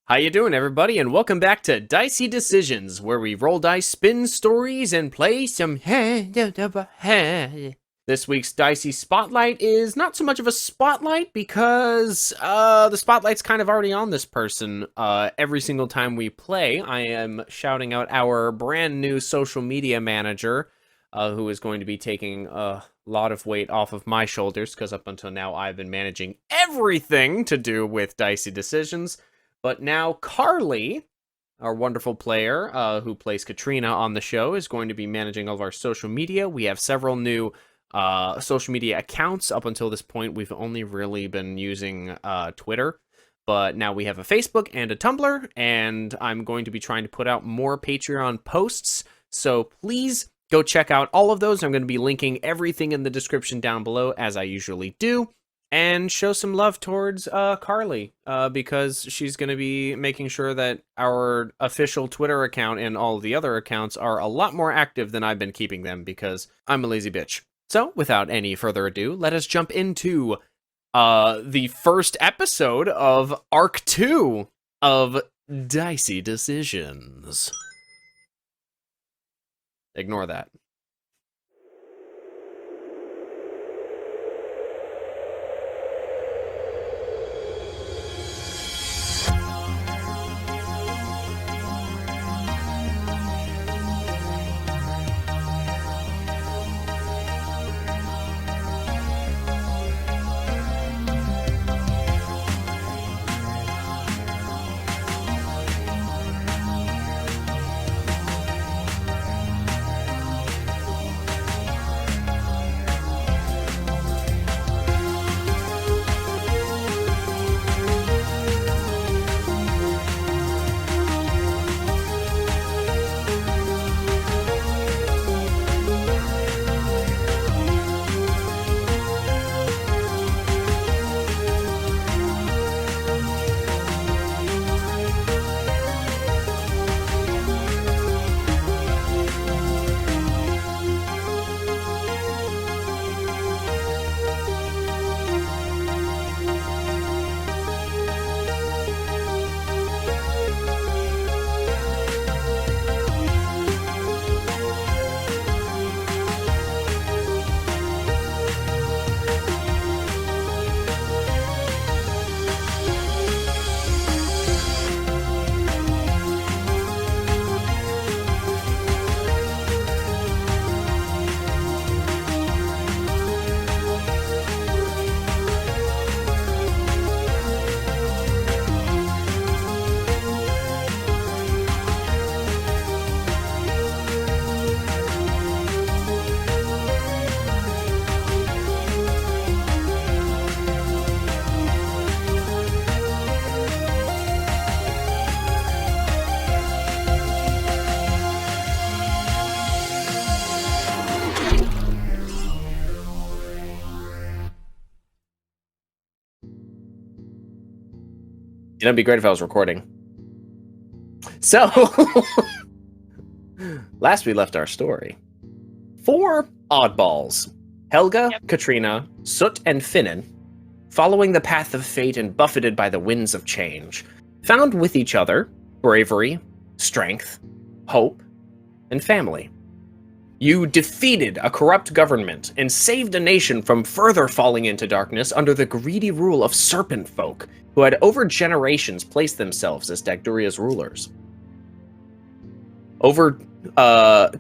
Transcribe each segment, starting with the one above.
How you doing, everybody? And welcome back to Dicey Decisions, where we roll dice, spin stories, and play some. This week's Dicey Spotlight is not so much of a spotlight because the spotlight's kind of already on this person. Every single time we play, I am shouting out our brand new social media manager, who is going to be taking a lot of weight off of my shoulders, because up until now I've been managing everything to do with Dicey Decisions. But now Carly, our wonderful player who plays Katrina on the show, is going to be managing all of our social media. We have several new social media accounts. Up until this point, we've only really been using Twitter. But now we have a Facebook and a Tumblr, and I'm going to be trying to put out more Patreon posts. So please go check out all of those. I'm going to be linking everything in the description down below, as I usually do. And show some love towards Carly, because she's going to be making sure that our official Twitter account and all the other accounts are a lot more active than I've been keeping them, because I'm a lazy bitch. So, without any further ado, let us jump into the first episode of Arc 2 of Dicey Decisions. Ignore that. It'd be great if I was recording. So, last we left our story. 4 oddballs, Helga, Katrina, Soot, and Finnan, following the path of fate and buffeted by the winds of change, found with each other bravery, strength, hope, and family. You defeated a corrupt government and saved a nation from further falling into darkness under the greedy rule of serpent folk, who had over generations placed themselves as Dagduria's rulers. Over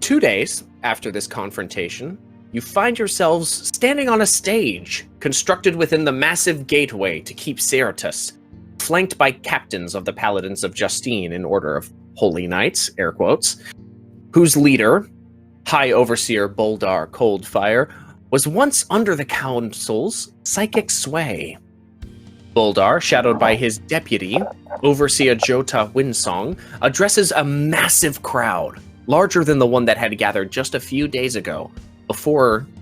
2 days after this confrontation, you find yourselves standing on a stage constructed within the massive gateway to keep Certus, flanked by captains of the Paladins of Justine in order of Holy Knights, air quotes, whose leader, High Overseer Boldar Coldfire, was once under the council's psychic sway. Boldar, shadowed by his deputy, Overseer Jota Windsong, addresses a massive crowd, larger than the one that had gathered just a few days ago,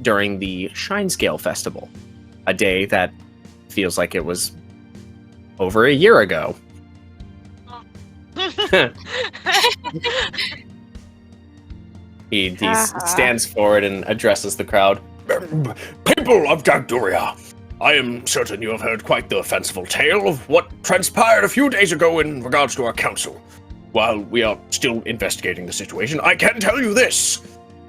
during the Shinescale Festival, a day that feels like it was over a year ago. He stands forward and addresses the crowd. People of Dagduria, I am certain you have heard quite the fanciful tale of what transpired a few days ago in regards to our council. While we are still investigating the situation, I can tell you this.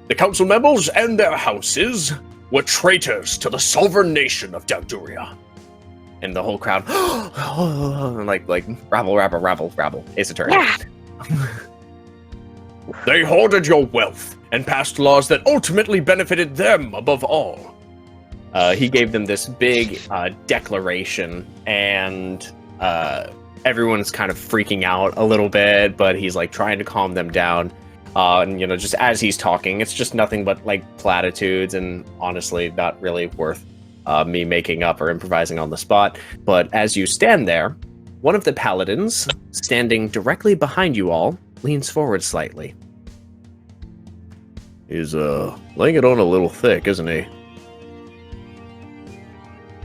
The council members and their houses were traitors to the sovereign nation of Dalduria. And the whole crowd, like, rabble, Ace Attorney. Yeah. They hoarded your wealth and passed laws that ultimately benefited them above all. He gave them this big declaration, and everyone's kind of freaking out a little bit, but he's like trying to calm them down. And just as he's talking, it's just nothing but like platitudes, and honestly, not really worth me making up or improvising on the spot. But as you stand there, one of the paladins, standing directly behind you all, leans forward slightly. He's laying it on a little thick, isn't he?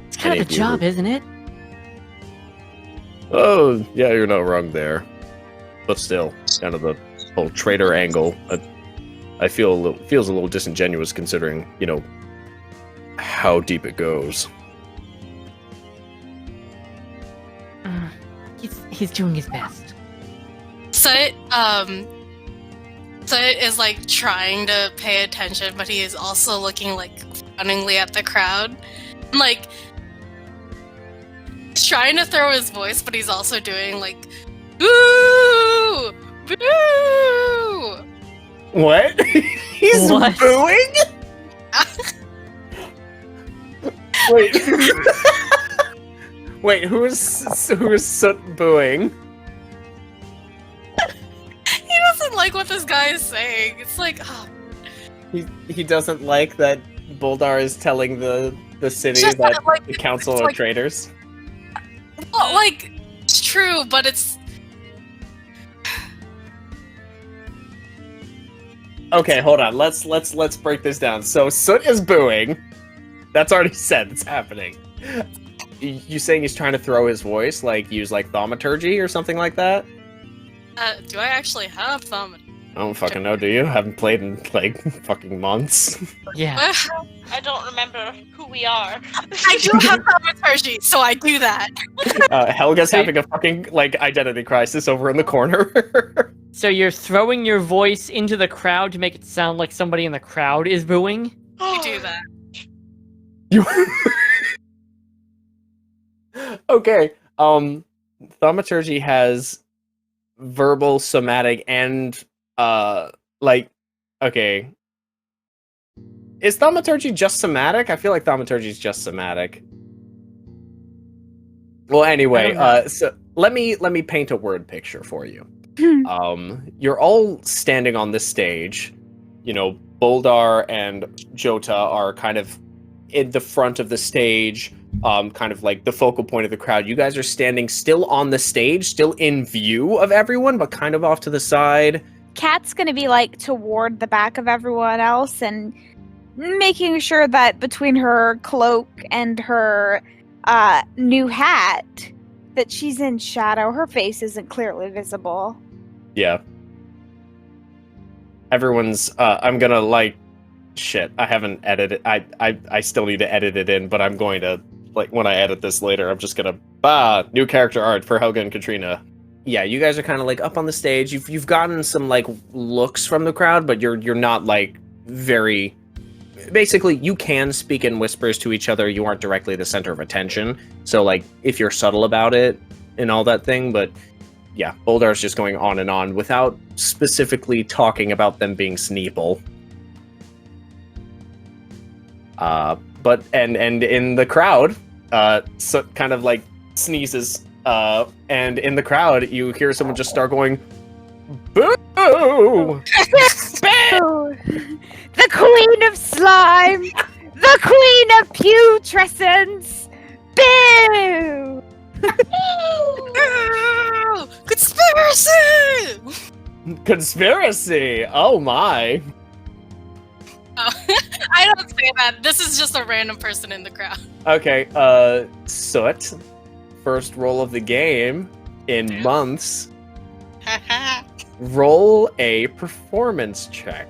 It's kind of a job, isn't it? Oh, yeah, you're not wrong there. But still, kind of the whole traitor angle, I feel feels a little disingenuous considering, how deep it goes. He's doing his best. Soot is like trying to pay attention, but he is also looking like frowningly at the crowd. Like he's trying to throw his voice, but he's also doing like boo! Boo! What? He's What? booing? Wait. Wait, who's Soot booing? He doesn't like what this guy is saying. It's like, oh. He doesn't like that Boldar is telling the city Just that that, like, the council it's are like- traitors. Well, like, it's true, but it's... Okay, hold on. Let's break this down. So Soot is booing. That's already said. It's happening. You saying he's trying to throw his voice, like use like thaumaturgy or something like that? do I actually have thumb? I don't fucking know. Do you? Haven't played in like fucking months. Yeah. I don't remember who we are. I do have thaumaturgy, so I do that. Helga's having a fucking like identity crisis over in the corner. So you're throwing your voice into the crowd to make it sound like somebody in the crowd is booing? I do that. You. Okay. Thaumaturgy has verbal, somatic, and okay. Is thaumaturgy just somatic? I feel like thaumaturgy is just somatic. Well, anyway, so let me paint a word picture for you. You're all standing on this stage. Boldar and Jota are kind of in the front of the stage, kind of like the focal point of the crowd. You guys are standing still on the stage, still in view of everyone, but kind of off to the side. Kat's gonna be like toward the back of everyone else and making sure that between her cloak and her new hat that she's in shadow. Her face isn't clearly visible. Yeah. Everyone's I'm gonna like shit, I haven't edited I still need to edit it in, but I'm going to like when I edit this later, I'm just gonna new character art for Helga and Katrina. Yeah, you guys are kind of like up on the stage. You've gotten some like looks from the crowd, but you're not like very. Basically, you can speak in whispers to each other. You aren't directly the center of attention. So like if you're subtle about it and all that thing, but yeah, Boldar's just going on and on without specifically talking about them being Sneeple. But and in the crowd, so kind of like sneezes. And in the crowd, you hear someone just start going, "Boo! Boo! The queen of slime! The queen of putrescence! Boo! Ooh, conspiracy! Conspiracy! Oh my! Oh, I don't say that. This is just a random person in the crowd. Okay, Soot. First roll of the game in months. Roll a performance check.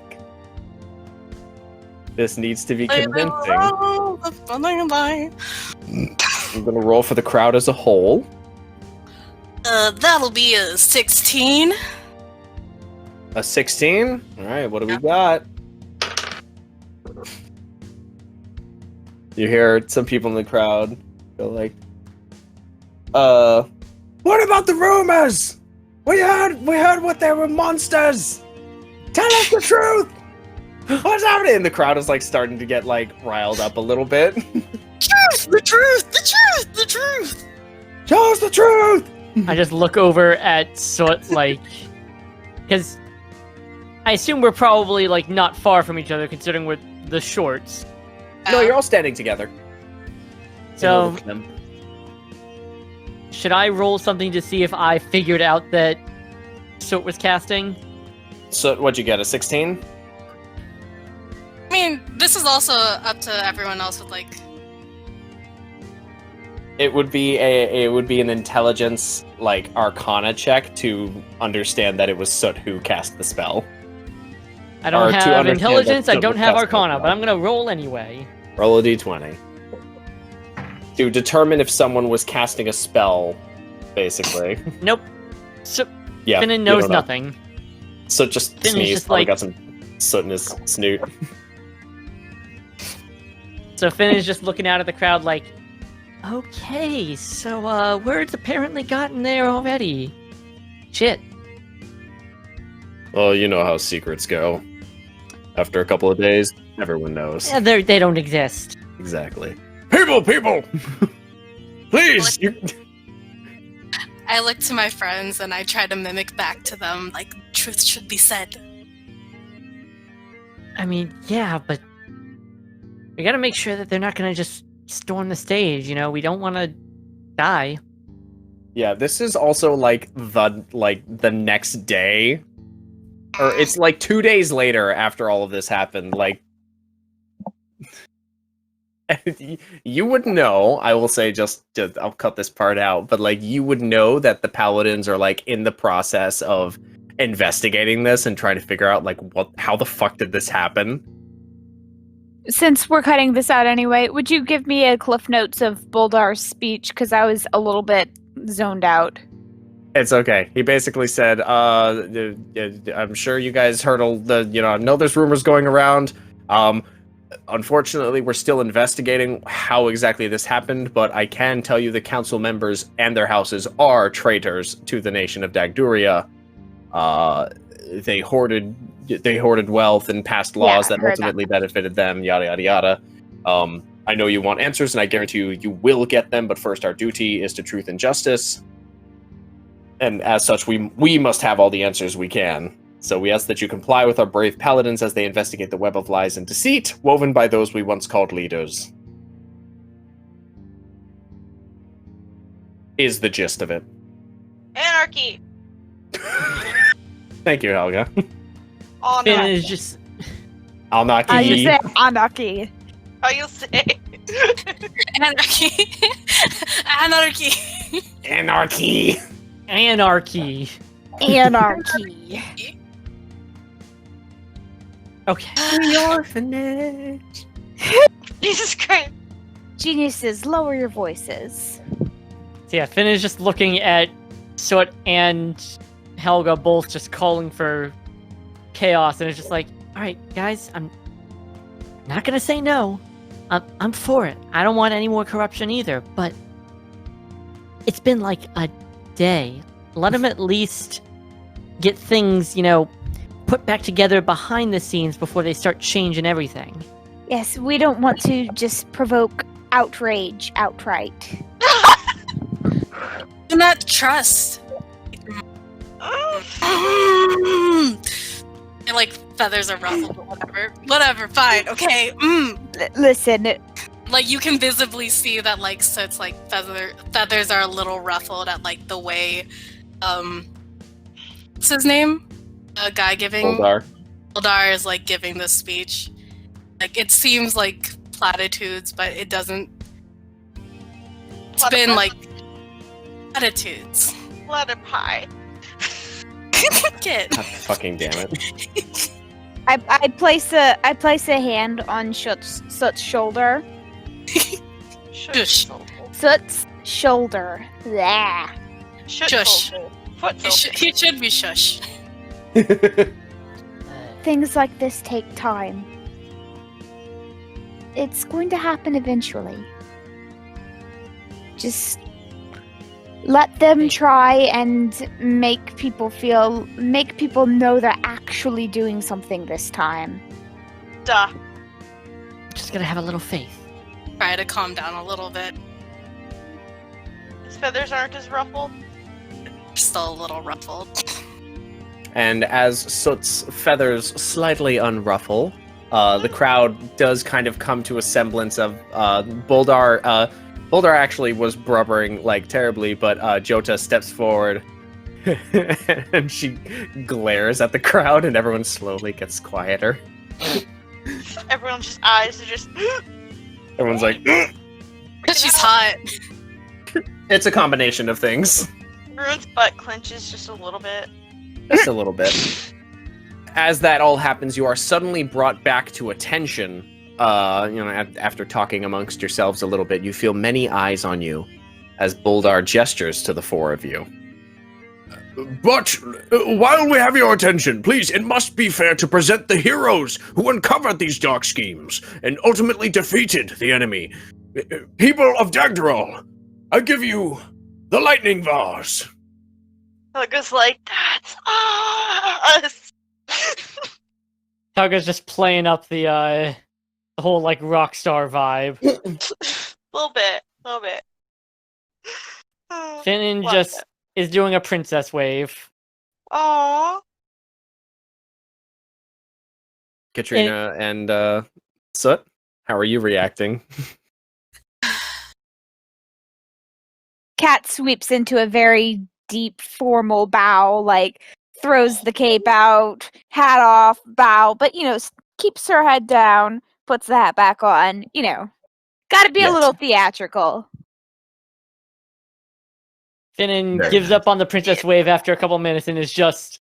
This needs to be I convincing. love the funny line. I'm gonna roll for the crowd as a whole. That'll be a 16. A 16? Alright, what do we got? You hear some people in the crowd go like, what about the rumors? We heard what they were monsters! Tell us the truth! What's happening? And the crowd is like starting to get like riled up a little bit. The truth! Tell us the truth! I just look over at Soot, like, because I assume we're probably like not far from each other, considering we're the shorts. No, you're all standing together. So, should I roll something to see if I figured out that Soot was casting? So, what'd you get? A 16? I mean, this is also up to everyone else with like. It would be an intelligence like Arcana check to understand that it was Soot who cast the spell. I Or don't to have understand intelligence, that I don't Soot have was casting Arcana, the but I'm gonna roll anyway. Roll a d20 to determine if someone was casting a spell, basically. Nope. So, Yeah, Finnan you knows don't know. nothing. So just Finnan's sneezed. just Probably like- got some soot in his snoot. So Finn is just looking out at the crowd like, okay, so word's apparently gotten there already. Shit. Well, you know how secrets go. After a couple of days, everyone knows. Yeah, they don't exist. Exactly. People! Please! I look to my friends and I try to mimic back to them, like, truth should be said. I mean, yeah, but we gotta make sure that they're not gonna just storm the stage, you know? We don't want to die. Yeah, this is also like the next day. Or it's like 2 days later after all of this happened. Like, you would know, I will say just I'll cut this part out, but like you would know that the paladins are like in the process of investigating this and trying to figure out like how the fuck did this happen? Since we're cutting this out anyway, would you give me a cliff notes of Boldar's speech? Because I was a little bit zoned out. It's okay. He basically said, I'm sure you guys heard all the, I know there's rumors going around. Unfortunately, we're still investigating how exactly this happened, but I can tell you the council members and their houses are traitors to the nation of Dagduria. They hoarded wealth and passed laws Yeah, that heard ultimately benefited them, yada, yada, yada. I know you want answers, and I guarantee you will get them, but first our duty is to truth and justice. And as such, we must have all the answers we can. So we ask that you comply with our brave paladins as they investigate the web of lies and deceit woven by those we once called leaders. Is the gist of it. Anarchy! Thank you, Helga. Oh Finn no. is just... I'll knock I you. just say anarchy. How you say? Anarchy! Anarchy! Anarchy. Anarchy. Anarchy. Okay. The orphanage. Jesus Christ. Geniuses, lower your voices. So yeah, Finn is just looking at Soot and Helga both just calling for chaos, and it's just like, alright, guys, I'm not gonna say no. I'm for it. I don't want any more corruption either, but it's been like a day. Let them at least get things, put back together behind the scenes before they start changing everything. Yes, we don't want to just provoke outrage outright. Do not trust. And like feathers are ruffled or whatever. Whatever, fine, okay. Listen, Like you can visibly see that like Soot's like feathers are a little ruffled at like the way what's his name? A guy giving Eldar is like giving this speech. Like it seems like platitudes, but it doesn't. It's been like platitudes. Let him hide. Kid. God fucking damn it. I place a hand on Soot's shoulder. Shush. Soot's shoulder. Yeah. Shush. He should be shush. Things like this take time. It's going to happen eventually. Just let them try and make people know they're actually doing something this time. Duh. Just gotta have a little faith. Try to calm down a little bit. His feathers aren't as ruffled. Still a little ruffled. And as Soot's feathers slightly unruffle, the crowd does kind of come to a semblance of Boldar. Boldar actually was blubbering like terribly, but Jota steps forward and she glares at the crowd, and everyone slowly gets quieter. Everyone's just eyes are just. Everyone's like, She's hot. it's a combination of things. Ruin's butt clenches just a little bit. Just a little bit. As that all happens, you are suddenly brought back to attention. After talking amongst yourselves a little bit, you feel many eyes on you as Boldar gestures to the four of you. But while we have your attention, please, it must be fair to present the heroes who uncovered these dark schemes and ultimately defeated the enemy. People of Dagdaral, I give you the Lightning Vase. Helga's like, that's us! Helga's just playing up the whole like rock star vibe. little bit. Finnan Love just it. is doing a princess wave. Aww. Katrina and Soot, how are you reacting? Cat sweeps into a very deep, formal bow, like throws the cape out, hat off, bow, but keeps her head down, puts the hat back on. Got to be Yes. a little theatrical. Finnan Very gives up on the princess wave after a couple minutes and is just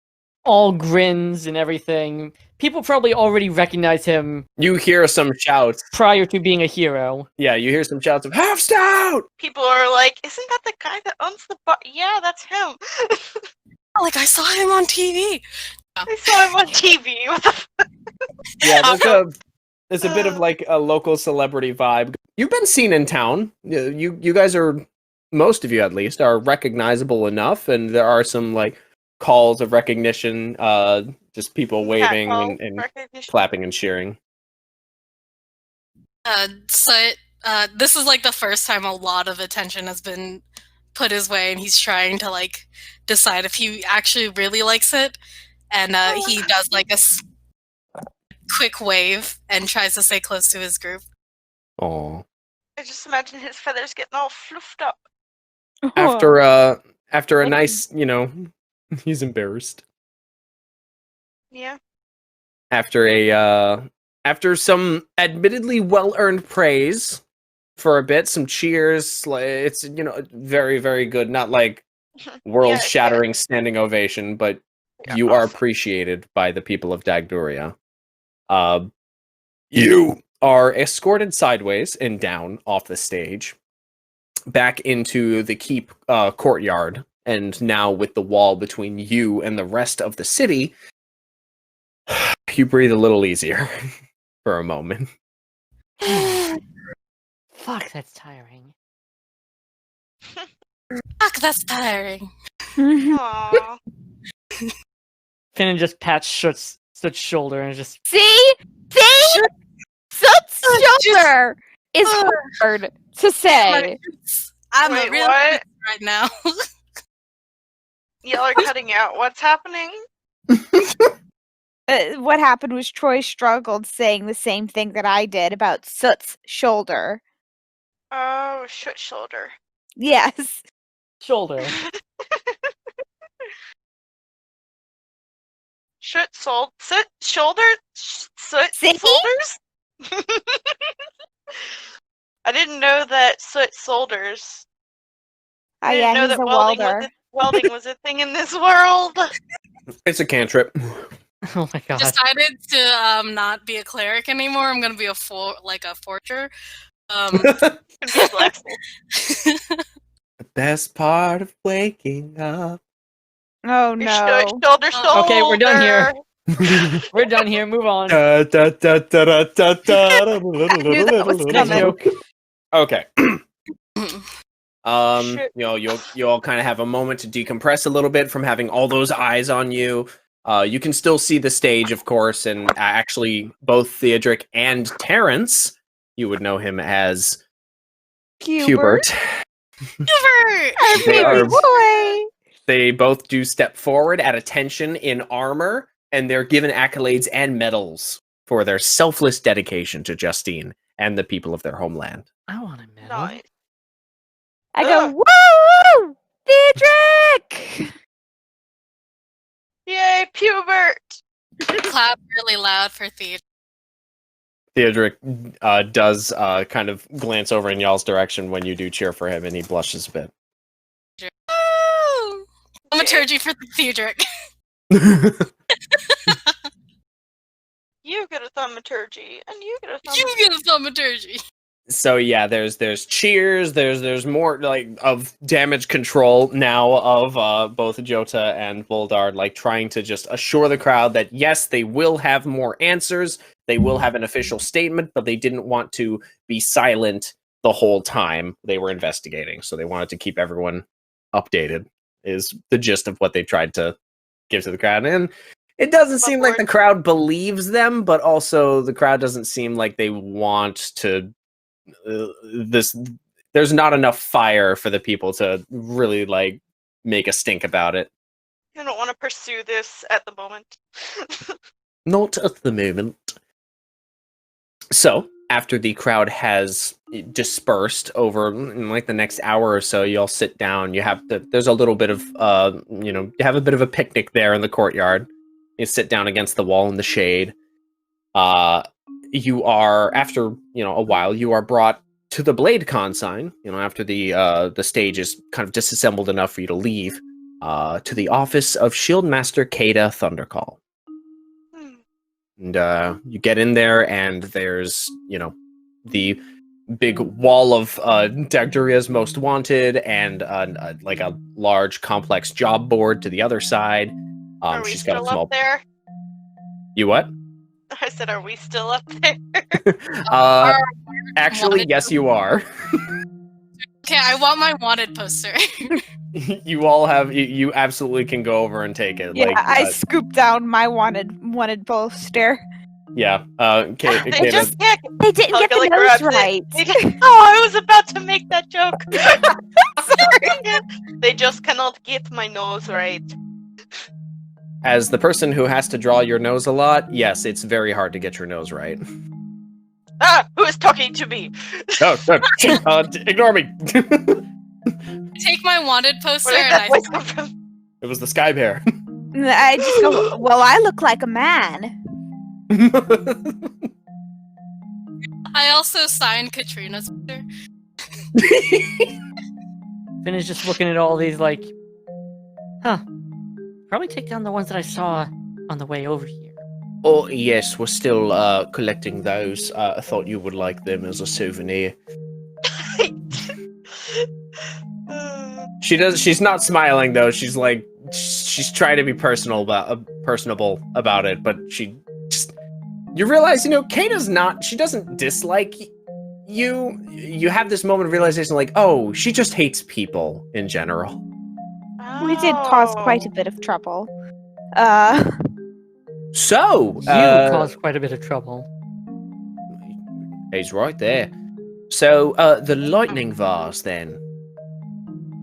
all grins and everything. People probably already recognize him You hear some shouts. prior to being a hero. Yeah, you hear some shouts of half stout. People are like, isn't that the guy that owns the bar? Yeah, that's him. Like, I saw him on TV. I saw him on TV. What the fuck? Yeah, there's a bit of like a local celebrity vibe. You've been seen in town. You guys are, most of you at least, are recognizable enough, and there are some like calls of recognition, just people waving and Recognition. clapping and cheering. This is like the first time a lot of attention has been put his way, and he's trying to like decide if he actually really likes it. And he does like a quick wave and tries to stay close to his group. Oh. I just imagine his feathers getting all fluffed up. After a nice, he's embarrassed. Yeah. After some admittedly well-earned praise for a bit, some cheers, it's very, very good. Not like world-shattering standing ovation, but you are appreciated by the people of Dagduria. You are escorted sideways and down off the stage, back into the keep courtyard, and now with the wall between you and the rest of the city, you breathe a little easier for a moment. Fuck, that's tiring. Fuck, that's tiring. Aww. Finnan just pats Soot's shoulder and just See? Soot's shoulder is hard to say. I'm Wait, real what? right now. Y'all are cutting out. What's happening? What happened was Troy struggled saying the same thing that I did about Soot's shoulder. Oh, shit shoulder. Yes. shoulder. Shit shoulder? Soot See? shoulders? I didn't know that soot shoulders. Oh I didn't yeah, know he's that a welder. welding was a thing in this world. It's a cantrip. Oh my god. Decided to not be a cleric anymore. I'm gonna be a forger. Can be flexible. The best part of waking up. Oh Your no. shoulder, shoulder. Okay, we're done here. We're done here. Move on. Da, da, da, da, da, da, da, I knew that was Nice coming. joke. Okay. Shit. You all kind of have a moment to decompress a little bit from having all those eyes on you. You can still see the stage, of course, and actually both Theodric and Terrence, you would know him as Hubert. Hubert! Our They are- baby boy. They both do step forward at attention in armor, and they're given accolades and medals for their selfless dedication to Justine and the people of their homeland. I want a medal. Nice. I go, Ugh. woo! Theodric! Yay, Pubert! Clap really loud for Theodore. Theodric does kind of glance over in y'all's direction when you do cheer for him, and he blushes a bit. Woo! Thaumaturgy for Theodric. You get a thaumaturgy, and you get a You thaumaturgy. get a thaumaturgy. So yeah, there's cheers, there's more like of damage control now of both Jota and Voldard, like trying to just assure the crowd that yes, they will have more answers, they will have an official statement, but they didn't want to be silent the whole time they were investigating. So they wanted to keep everyone updated, is the gist of what they tried to give to the crowd. And it doesn't seem like the crowd believes them, but also the crowd doesn't seem like they want to there's not enough fire for the people to really like make a stink about it. I don't want to pursue this at the moment. Not at the moment. So after the crowd has dispersed over like the next hour or so, you all sit down. There's a little bit of you have a bit of a picnic there in the courtyard. You sit down against the wall in the shade. You are, after a while, you are brought to the Blade Con sign. After the stage is kind of disassembled enough for you to leave, to the office of Shieldmaster Kada Thundercall. Hmm. And you get in there, and there's the big wall of Dagduria's Most Wanted, and like a large complex job board to the other side. Are we She's got a still small. up there? You what? I said, are we still up there? Actually, yes, you are. Okay, I want my wanted poster. You all have. You absolutely can go over and take it. Yeah, like, I scooped down my wanted poster. yeah. They Kata, just They didn't get the Totally nose grabbed it. right. Oh, I was about to make that joke. Sorry. They just cannot get my nose right. as the person who has to draw your nose a lot, yes, it's very hard to get your nose right. Ah, who is talking to me? No, ignore me. Take my wanted poster Where did and that I voice come from? It was the Sky Bear. I just go, well, I look like a man. I also signed Katrina's picture. Finn is just looking at all these like, probably take down the ones that I saw on the way over here. Oh yes, we're still collecting those. I thought you would like them as a souvenir. She does. She's not smiling though. She's like, she's trying to be personable about it, but she just. You realize, Kata's not. She doesn't dislike you. You have this moment of realization, like, oh, she just hates people in general. We did cause quite a bit of trouble. So You caused quite a bit of trouble. He's right there. So the lightning vase, then.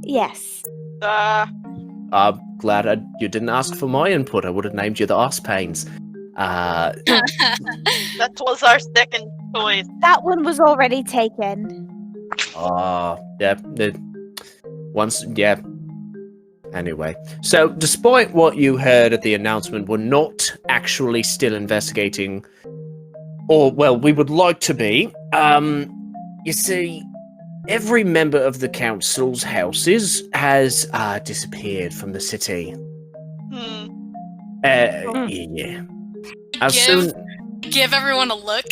Yes. I'm glad you didn't ask for my input. I would have named you the Arse Pains. That was our second choice. That one was already taken. Yeah. Yeah. Anyway, so despite what you heard at the announcement, we're not actually still investigating, or, well, we would like to be. You see, every member of the council's houses has disappeared from the city. Yeah. As Give everyone a look.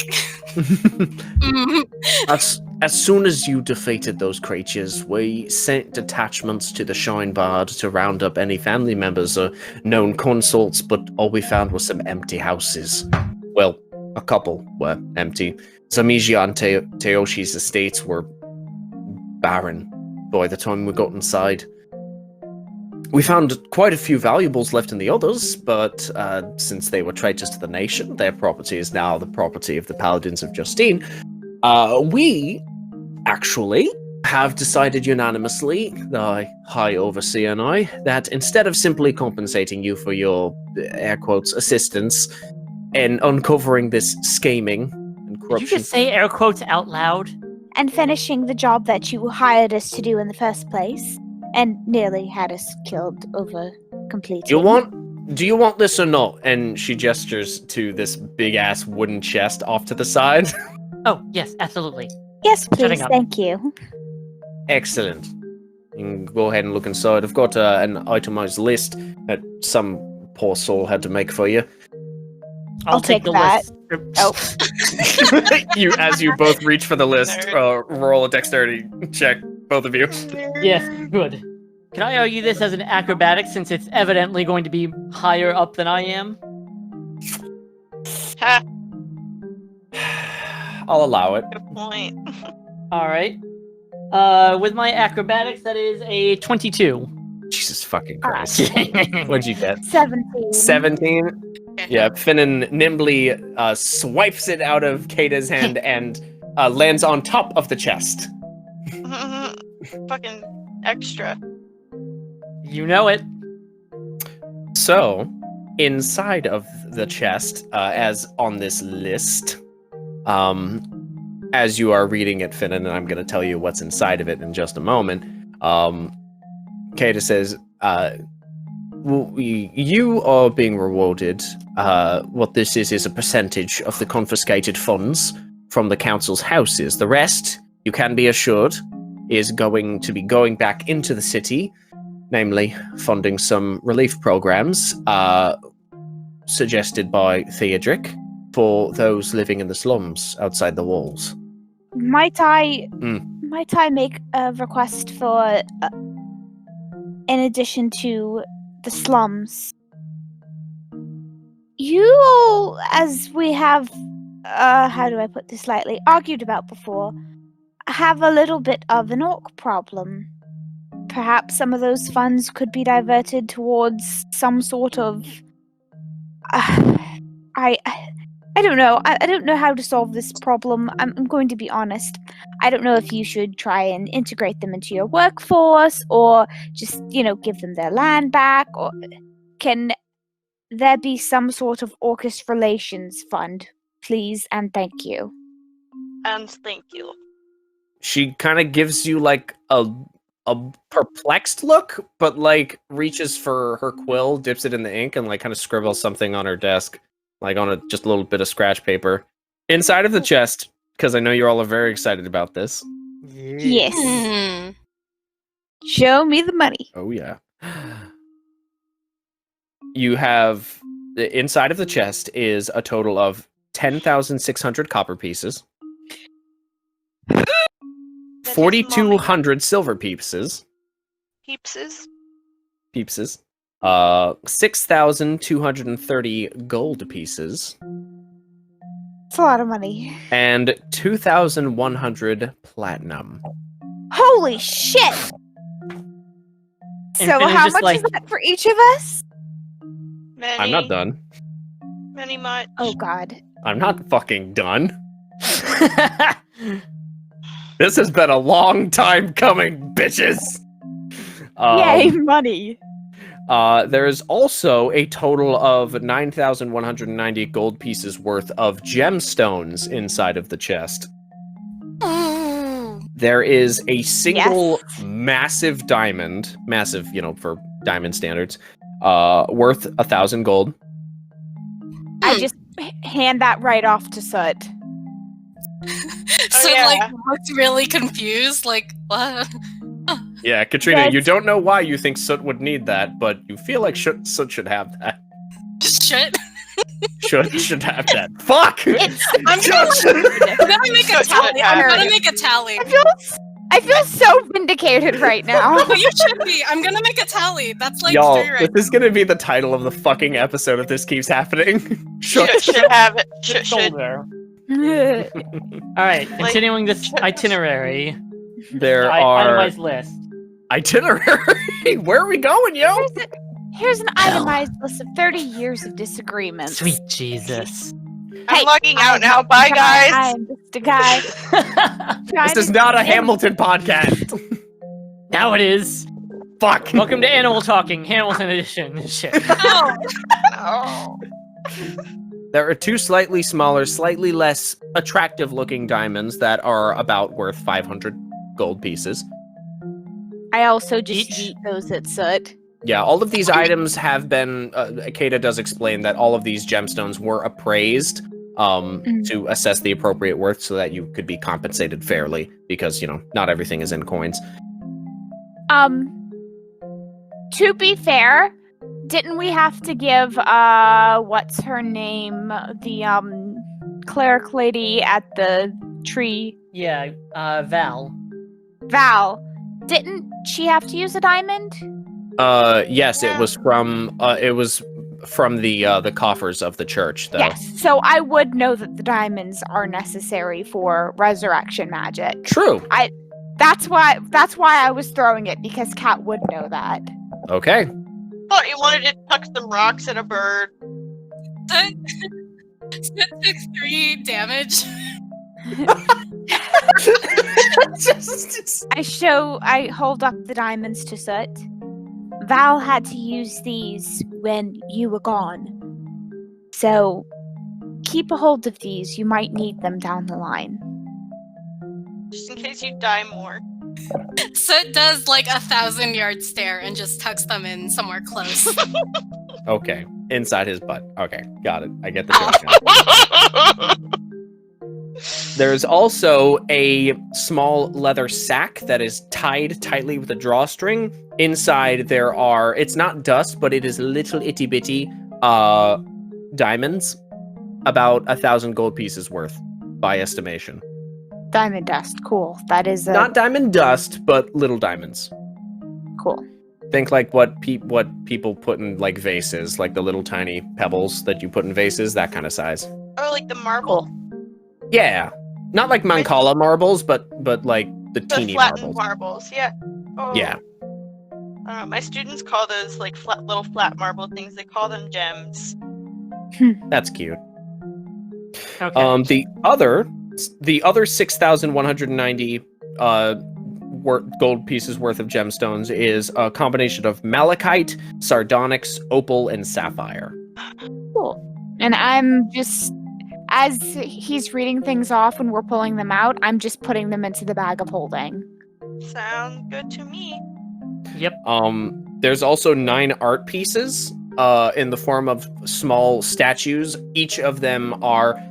as soon as you defeated those creatures, we sent detachments to the Shine Bard to round up any family members or known consorts, but all we found was some empty houses. Well, a couple were empty. Zamija and Teoshi's estates were barren by the time we got inside. We found quite a few valuables left in the others, but since they were traitors to the nation, their property is now the property of the Paladins of Justine. We actually have decided unanimously, the High Overseer and I, that instead of simply compensating you for your, air quotes, assistance in uncovering this scheming and corruption... Did you just say air quotes out loud? And finishing the job that you hired us to do in the first place, and nearly had us killed over completing. Do you want this or not? And she gestures to this big-ass wooden chest off to the side. Oh, yes, absolutely. Yes, Shutting please, up. thank you. Excellent. You can go ahead and look inside. I've got an itemized list that some poor soul had to make for you. I'll take the that. list. As you both reach for the list, roll a dexterity check, both of you. Yes, good. Can I argue this as an acrobatic since it's evidently going to be higher up than I am? Ha, I'll allow it. good point. Alright. With my acrobatics, that is a 22. Jesus fucking Christ. What'd you get? 17. 17? Yeah, Finnan nimbly swipes it out of Kata's hand and lands on top of the chest. Fucking extra. You know it. So, inside of the chest, as on this list, as you are reading it, Finnan, and I'm going to tell you what's inside of it in just a moment, Kata says, you are being rewarded. What this is a percentage of the confiscated funds from the council's houses. The rest, you can be assured, is going to be going back into the city, namely funding some relief programs suggested by Theodric for those living in the slums outside the walls. Might I make a request for, in addition to the slums? You all, as we have, how do I put this lightly, argued about before, have a little bit of an orc problem. Perhaps some of those funds could be diverted towards some sort of... I don't know. I don't know how to solve this problem. I'm going to be honest. I don't know if you should try and integrate them into your workforce or just, give them their land back, or can there be some sort of Orcus Relations fund, please and thank you. And thank you. She kind of gives you like a perplexed look, but like reaches for her quill, dips it in the ink, and like kind of scribbles something on her desk, like on just a little bit of scratch paper inside of the chest. Because I know you all are very excited about this. Yes. Hmm. Show me the money. Oh yeah. You have inside of the chest is a total of 10,600 copper pieces. 4,200 silver pieces. Peepses. 6,230 gold pieces. It's a lot of money. And 2,100 platinum. Holy shit! So Finn is how just much like- is that for each of us? Many. I'm not done. Many much. Oh god. I'm not fucking done. This has been a long time coming, bitches. Yay, money. There is also a total of 9,190 gold pieces worth of gemstones inside of the chest. There is a single massive diamond, massive, for diamond standards, worth 1,000 gold. I just hand that right off to Soot. So yeah. looks really confused, like what? Yeah, Katrina, you That's- don't know why you think Soot would need that, but you feel like Soot should have that. Shit. Should have that. Fuck! I'm gonna make a tally. I'm gonna make a tally. I feel so vindicated right now. Oh, you should be. I'm gonna make a tally. That's like Y'all, 3 right. this is gonna be the title of the fucking episode if this keeps happening. Should have it. Should. Shoulder. All right, continuing this itinerary. There are itemized list. itinerary. Where are we going, yo? Here's an itemized list of 30 years of disagreements. Sweet Jesus. I'm logging out now. Bye, guys. I'm just a guy. This is not a Hamilton podcast. Now it is. Fuck. Welcome to Animal Talking, Hamilton edition. Shit. Oh, Oh. There are 2 slightly smaller, slightly less attractive-looking diamonds that are about worth 500 gold pieces. I also just Each? eat those at Soot. Yeah, all of these items have been. Akeda does explain that all of these gemstones were appraised to assess the appropriate worth, so that you could be compensated fairly. Because not everything is in coins. To be fair, didn't we have to give what's her name, the cleric lady at the tree, Yeah, Val. Val? Didn't she have to use a diamond? Yes, it was from the coffers of the church, though. Yes. So I would know that the diamonds are necessary for resurrection magic. True. That's why I was throwing it, because Kat would know that. Okay. Thought you wanted to tuck some rocks at a bird. It took 3 damage. I hold up the diamonds to Soot. Val had to use these when you were gone. So keep a hold of these. You might need them down the line. Just in case you die more. Soot does like 1,000-yard stare and just tucks them in somewhere close. Okay. Inside his butt. Okay, got it. I get the joke now. There's also a small leather sack that is tied tightly with a drawstring. Inside there are, it's not dust, but it is little itty bitty diamonds. About 1,000 gold pieces worth, by estimation. Diamond dust. Cool. That is Not diamond dust, but little diamonds. cool. Think like what people put in like vases, like the little tiny pebbles that you put in vases, that kind of size. Oh, like the marble. Yeah, not like Mancala marbles, but like the The teeny flattened marbles. marbles. Yeah. Oh. Yeah. My students call those like little flat marble things. They call them gems. That's cute. Okay. The other 6,190 gold pieces worth of gemstones is a combination of malachite, sardonyx, opal, and sapphire. Cool. And I'm just, as he's reading things off and we're pulling them out, I'm just putting them into the bag of holding. Sound good to me. Yep. There's also 9 art pieces in the form of small statues. Each of them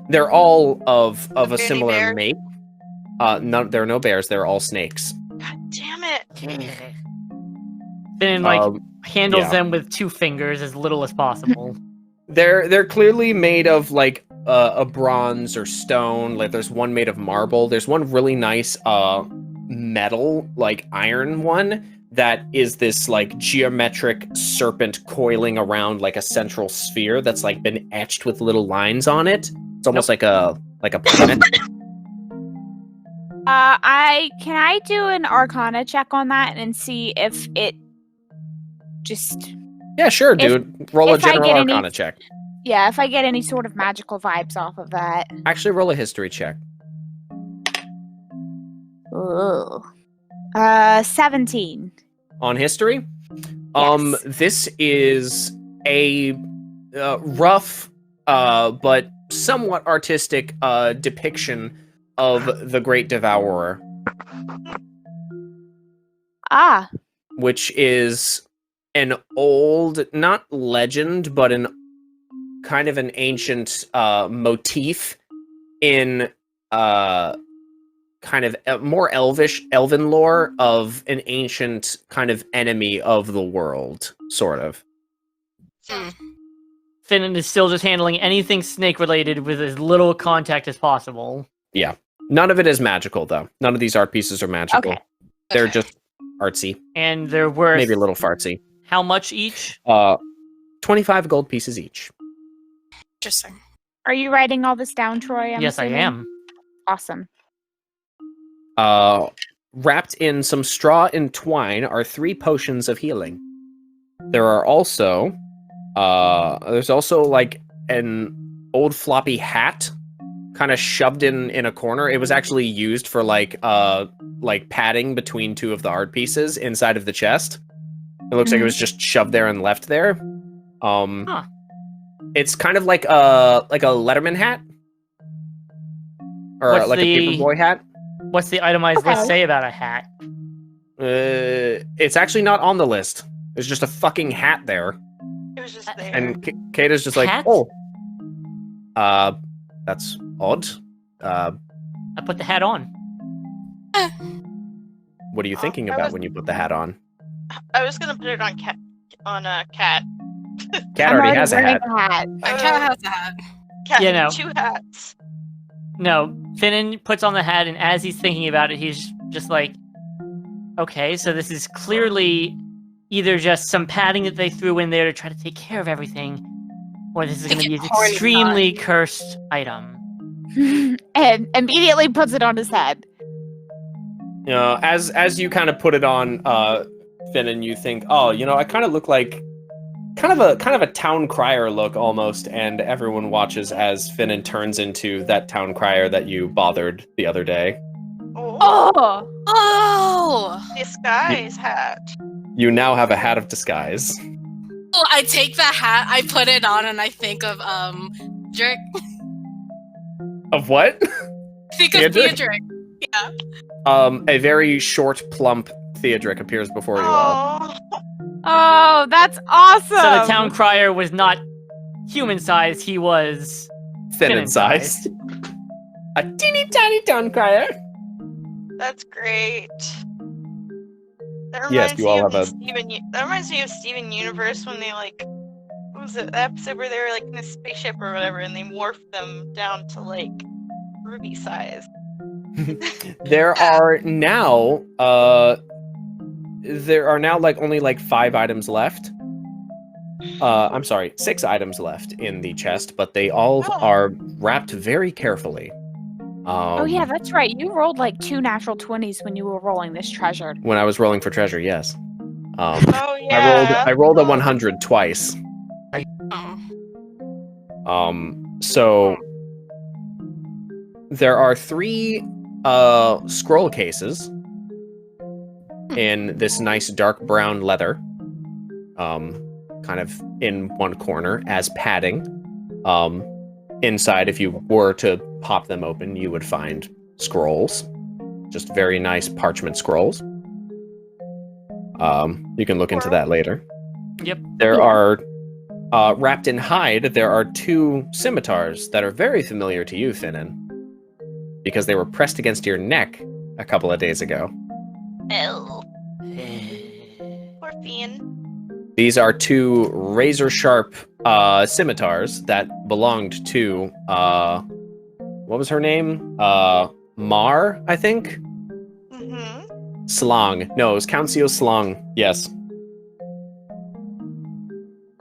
they're all of a Any similar bear? make. No, there are no bears. They're all snakes. God damn it. Then handles yeah. them with 2 fingers as little as possible. They're clearly made of like a bronze or stone. Like there's one made of marble. There's one really nice metal, like iron one that is this like geometric serpent coiling around like a central sphere that's like been etched with little lines on it. It's almost like a planet. Can I do an Arcana check on that and see if it just, Yeah, sure, dude. Roll a if I general get any- arcana check. yeah, if I get any sort of magical vibes off of that. Actually, roll a history check. Ooh. 17. On history. Yes. This is a rough but somewhat artistic depiction of the Great Devourer, Ah, which is an old, not legend, but an kind of an ancient motif in kind of more elven lore of an ancient kind of enemy of the world, sort of. Hmm. Finnan is still just handling anything snake related with as little contact as possible. None of it is magical, though. None of these art pieces are magical. Okay. They're Okay. just artsy. And they're worth Maybe a little fartsy. how much each? 25 gold pieces each. Interesting. Are you writing all this down, Troy? Yes, I am. Awesome. Wrapped in some straw and twine are 3 potions of healing. There are also, there's also like an old floppy hat, kind of shoved in a corner. It was actually used for like padding between 2 of the art pieces inside of the chest. It looks like it was just shoved there and left there. Huh. It's kind of like a Letterman hat, or What's like a the- paperboy hat. What's the itemized list Okay. say about a hat? It's actually not on the list. There's just a fucking hat there, It was just there. and Kata's just like, Hat? oh, that's odd. I put the hat on. What are you thinking I about was- when you put the hat on? I was gonna put it on cat. Cat. Cat I'm already has a wearing hat. a hat. My cat has a hat. Cat. You know. 2 hats. No, Finnan puts on the hat, and as he's thinking about it, he's just like, okay, so this is clearly either just some padding that they threw in there to try to take care of everything, or this is going to be an Horny extremely cursed item. And immediately puts it on his head. As you kind of put it on, Finn, and you think, oh, I kind of look like kind of a town crier look almost, and everyone watches as Finnan turns into that town crier that you bothered the other day. Oh, Oh! Oh! disguise hat. You now have a hat of disguise. Oh, I take the hat, I put it on, and I think of Drake. Of what? Think of Theodric? Theodric. Yeah. A very short, plump Theodric appears before you all. Oh, Oh, that's awesome! So the town crier was not human-sized, he was... Thin and sized. A teeny tiny town crier. that's great. That Yes, reminds you me all of have that reminds me of Steven Universe when they what was it, the episode where they were like in a spaceship or whatever, and they morphed them down to like Ruby size. There are now like only like 5 items left. I'm sorry, 6 items left in the chest, but they all Oh. are wrapped very carefully. Oh yeah, that's right. You rolled like 2 natural 20s when you were rolling this treasure. When I was rolling for treasure, yes. Oh yeah. I rolled a 100 twice. Oh. So there are 3 scroll cases in this nice dark brown leather, kind of in one corner as padding. Inside, if you were to pop them open, you would find scrolls, just very nice parchment scrolls. You can look into that later. Yep. There Yeah. are wrapped in hide. There are 2 scimitars that are very familiar to you, Finnan, because they were pressed against your neck a couple of days ago. Ew. Poor Fian. These are 2 razor sharp scimitars that belonged to what was her name? Mar, I think? Mm-hmm. Slong. No, it was Council Slong. Yes.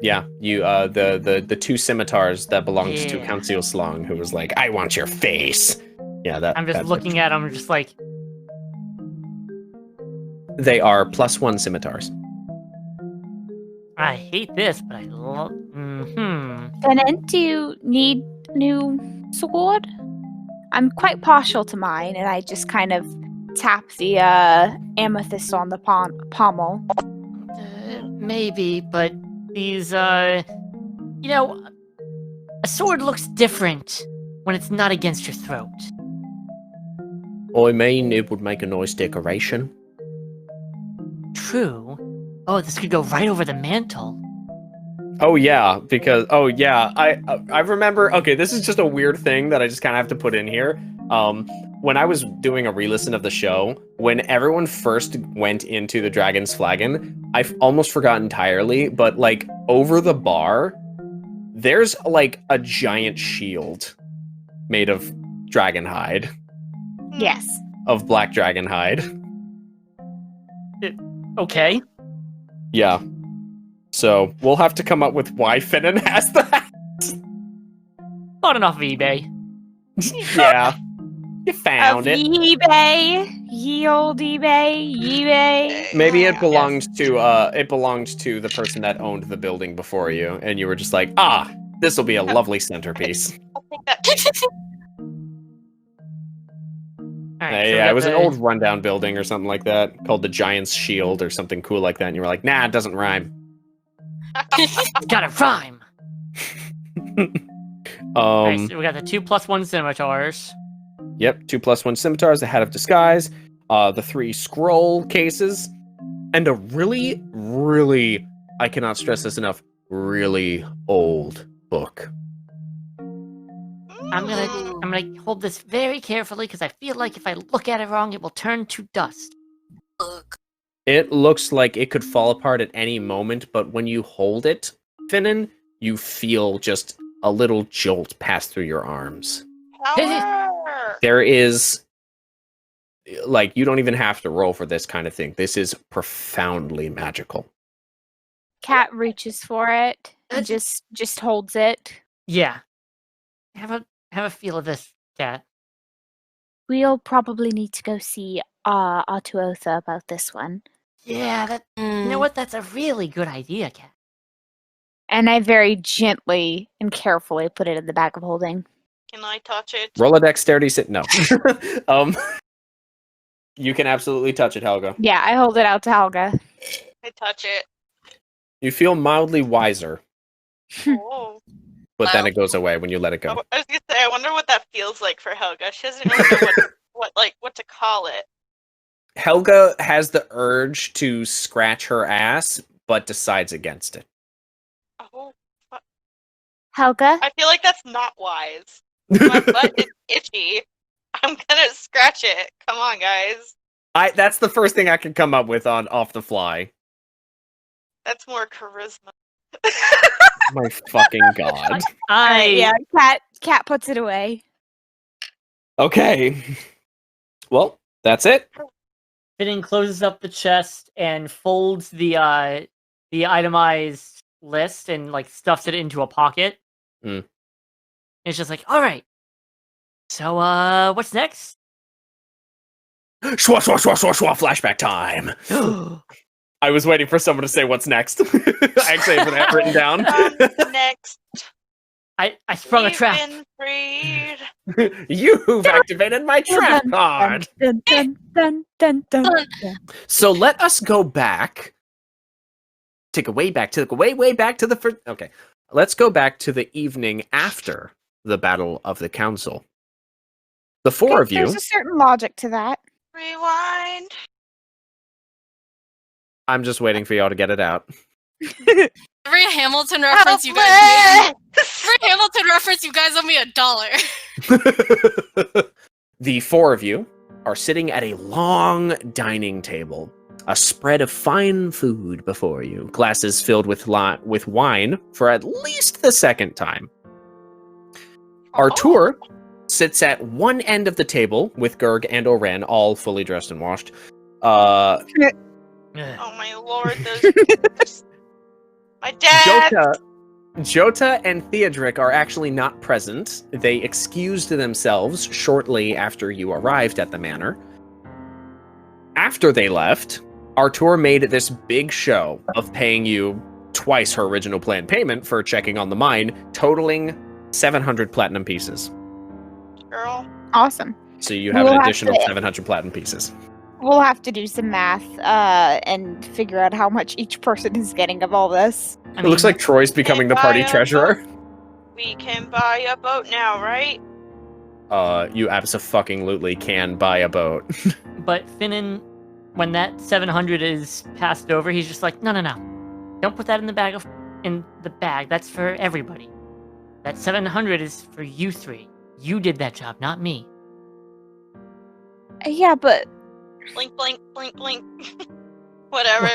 Yeah, you the 2 scimitars that belonged to Yeah. Council Slong, who was like, I want your face. Yeah, that I'm just that's looking at him, just like, it. They are +1 scimitars. I hate this, but I love... Mm-hmm. Then do you need new sword? I'm quite partial to mine, and I just kind of tap the amethyst on the pommel. Maybe, but these, a sword looks different when it's not against your throat. I mean, it would make a nice decoration. True. Oh, this could go right over the mantle. Oh yeah, because I remember. Okay, this is just a weird thing that I just kind of have to put in here. When I was doing a re-listen of the show, when everyone first went into the Dragon's Flagon, I've almost forgot entirely, but like over the bar, there's like a giant shield made of dragon hide, Yes. of black dragon hide. Okay. Yeah. So we'll have to come up with why Finnan has that. Bought it off of eBay. Yeah. You found it. eBay. Ye old eBay. Maybe Yeah. it belonged to the person that owned the building before you, and you were just like, this will be a lovely centerpiece. I'll take that. All right, so we Yeah, got it was an the- old rundown building or something like that, called the Giant's Shield or something cool like that, and you were like, nah, it doesn't rhyme. It's gotta rhyme. All right, Um, so we got the 2+1 scimitars. Yep, 2+1 scimitars, the Hat of Disguise, the 3 scroll cases, and a really, really, I cannot stress this enough, really old book. I'm gonna hold this very carefully because I feel like if I look at it wrong, it will turn to dust. Look. It looks like it could fall apart at any moment, but when you hold it, Finnan, you feel just a little jolt pass through your arms. Power! There is, like, you don't even have to roll for this kind of thing. This is profoundly magical. Cat reaches for it and just holds it. Yeah. Have a feel of this, Cat. We'll probably need to go see Artuotha about this one. Yeah, that. You know what? That's a really good idea, Cat. And I very gently and carefully put it in the bag of holding. Can I touch it? Roll a dexterity no. You can absolutely touch it, Helga. Yeah, I hold it out to Helga. I touch it. You feel mildly wiser, Oh. but then it goes away when you let it go. I was gonna say, I wonder what that feels like for Helga. She doesn't really know what to call it. Helga has the urge to scratch her ass, but decides against it. Oh, Helga? I feel like that's not wise. My butt is itchy. I'm gonna scratch it. Come on, guys. That's the first thing I can come up with on off the fly. That's more charisma. My fucking god. Yeah, Cat puts it away. Okay. Well, that's it. Finnan closes up the chest and folds the itemized list and like stuffs it into a pocket. Mm. It's just like, all right. So, what's next? Schwa, schwa, schwa, schwa, schwa, flashback time. I was waiting for someone to say what's next. I actually have that written down. Next, I sprung a we've trap. been freed. You've activated my trap card. Dun, dun, dun, dun, dun, dun. So let us go back. Take a way back to the first. Okay, let's go back to the evening after the Battle of the Council. The four of you. There's a certain logic to that. Rewind. I'm just waiting for y'all to get it out. Every Hamilton reference you guys made. Every Hamilton reference you guys owe me $1. The four of you are sitting at a long dining table, a spread of fine food before you, glasses filled with wine for at least the second time. Artur sits at one end of the table with Gerg and Oren, all fully dressed and washed. Oh my lord, those. My dad. Jota and Theodric are actually not present. They excused themselves shortly after you arrived at the manor. After they left, Artur made this big show of paying you twice her original planned payment for checking on the mine, totaling 700 platinum pieces. Girl. Awesome. So you have We'll an have additional to- 700 platinum pieces. We'll have to do some math and figure out how much each person is getting of all this. It looks like Troy's becoming the party treasurer. We can buy a boat now, right? You abso-fucking-lutely can buy a boat. But Finnan, when that 700 is passed over, he's just like, no. Don't put that in the bag. That's for everybody. That 700 is for you three. You did that job, not me. Yeah, but Blink, blink, blink, blink. Whatever.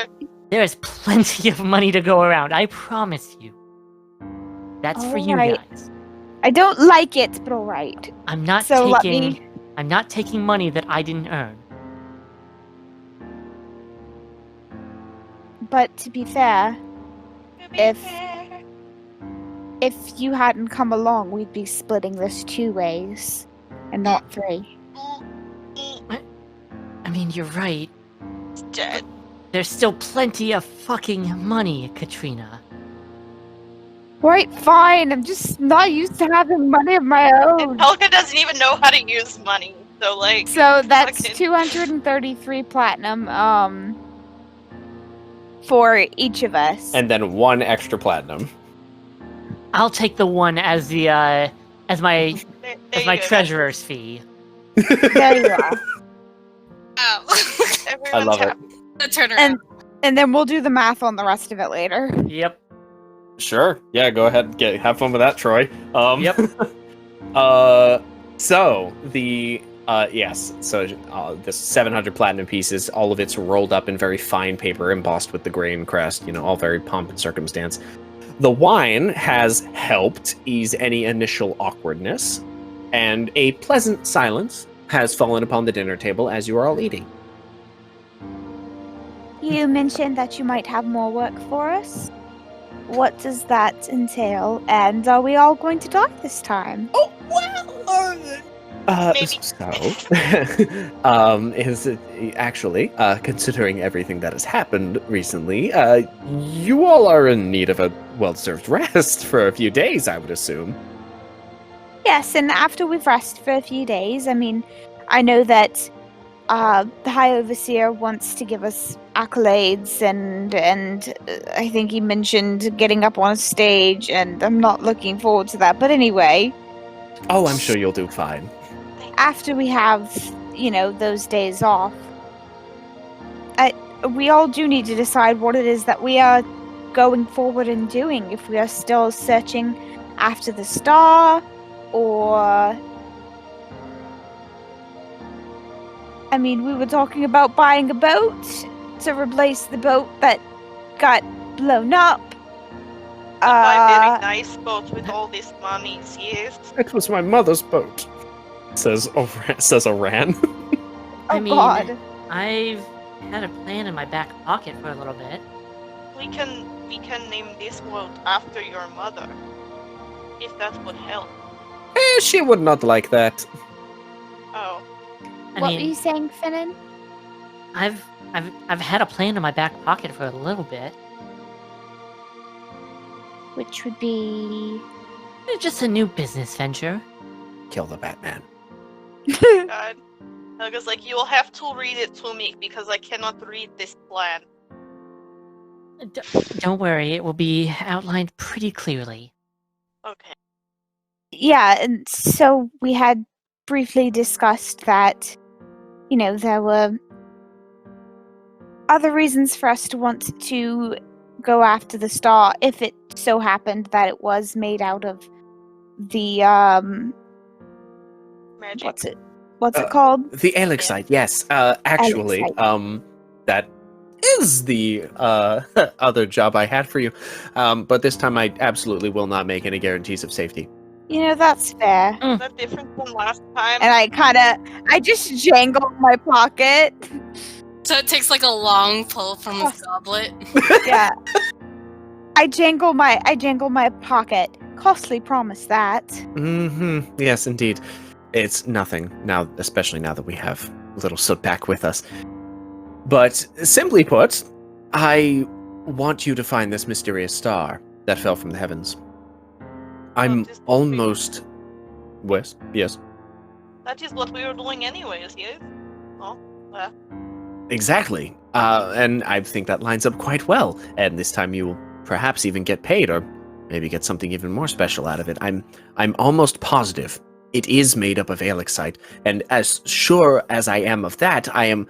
There is plenty of money to go around, I promise you. That's for you Alright. guys. I don't like it, but alright. I'm not So let taking. me- I'm not taking money that I didn't earn. But to be fair, To be If- fair. if you hadn't come along, we'd be splitting this 2 ways and not 3. I mean, you're right. It's dead. There's still plenty of fucking money, Katrina. Right, fine. I'm just not used to having money of my own. And Helga doesn't even know how to use money, so like. So that's fucking- 233 platinum, for each of us. And then 1 extra platinum. I'll take the one as the as my There you go. treasurer's fee. There you are. Wow. Everyone's I love it. happy. The turnaround. And then we'll do the math on the rest of it later. Yep. Sure. Yeah, go ahead. Have fun with that, Troy. Yep. So the yes. So the 700 platinum pieces, all of it's rolled up in very fine paper, embossed with the grain crest. You know, all very pomp and circumstance. The wine has helped ease any initial awkwardness, and a pleasant silence has fallen upon the dinner table as you are all eating. You mentioned that you might have more work for us. What does that entail? And are we all going to die this time? Oh well. Maybe. So, is it actually, considering everything that has happened recently, you all are in need of a well-deserved rest for a few days, I would assume. Yes, and after we've rested for a few days, I mean, I know that the High Overseer wants to give us accolades, and I think he mentioned getting up on a stage, and I'm not looking forward to that. But anyway, Oh, I'm sure you'll do fine. after we have, those days off, we all do need to decide what it is that we are going forward and doing. If we are still searching after the star, or... I mean, we were talking about buying a boat to replace the boat that got blown up. My very nice boat with all these monies, yes. It was my mother's boat, says Oran. Oh I mean, God. I've had a plan in my back pocket for a little bit. We can name this boat after your mother. If that would help. She would not like that. Oh. I What mean, were you saying, Finnan? I've had a plan in my back pocket for a little bit. Which would be... Just a new business venture. Kill the Batman. God. Helga's like, you will have to read it to me because I cannot read this plan. Don't worry, it will be outlined pretty clearly. Okay. Yeah, and so we had briefly discussed that, there were other reasons for us to want to go after the star if it so happened that it was made out of the, Magic. what's it called? The Elixite, yes. Actually, Elixite. that is the other job I had for you. But this time I absolutely will not make any guarantees of safety. That's fair. Is that different from last time? And I just jangled my pocket. So it takes like a long pull from his goblet. Yeah. I jangle my pocket. Costly promise that. Mm-hmm. Yes, indeed. It's nothing now, especially now that we have Little Soot back with us. But simply put, I want you to find this mysterious star that fell from the heavens. I'm just- almost... West? Yes. That is what we were doing anyways, yes? Oh, well. Exactly. And I think that lines up quite well. And this time you will perhaps even get paid, or maybe get something even more special out of it. I'm almost positive it is made up of Elixite, and as sure as I am of that, I am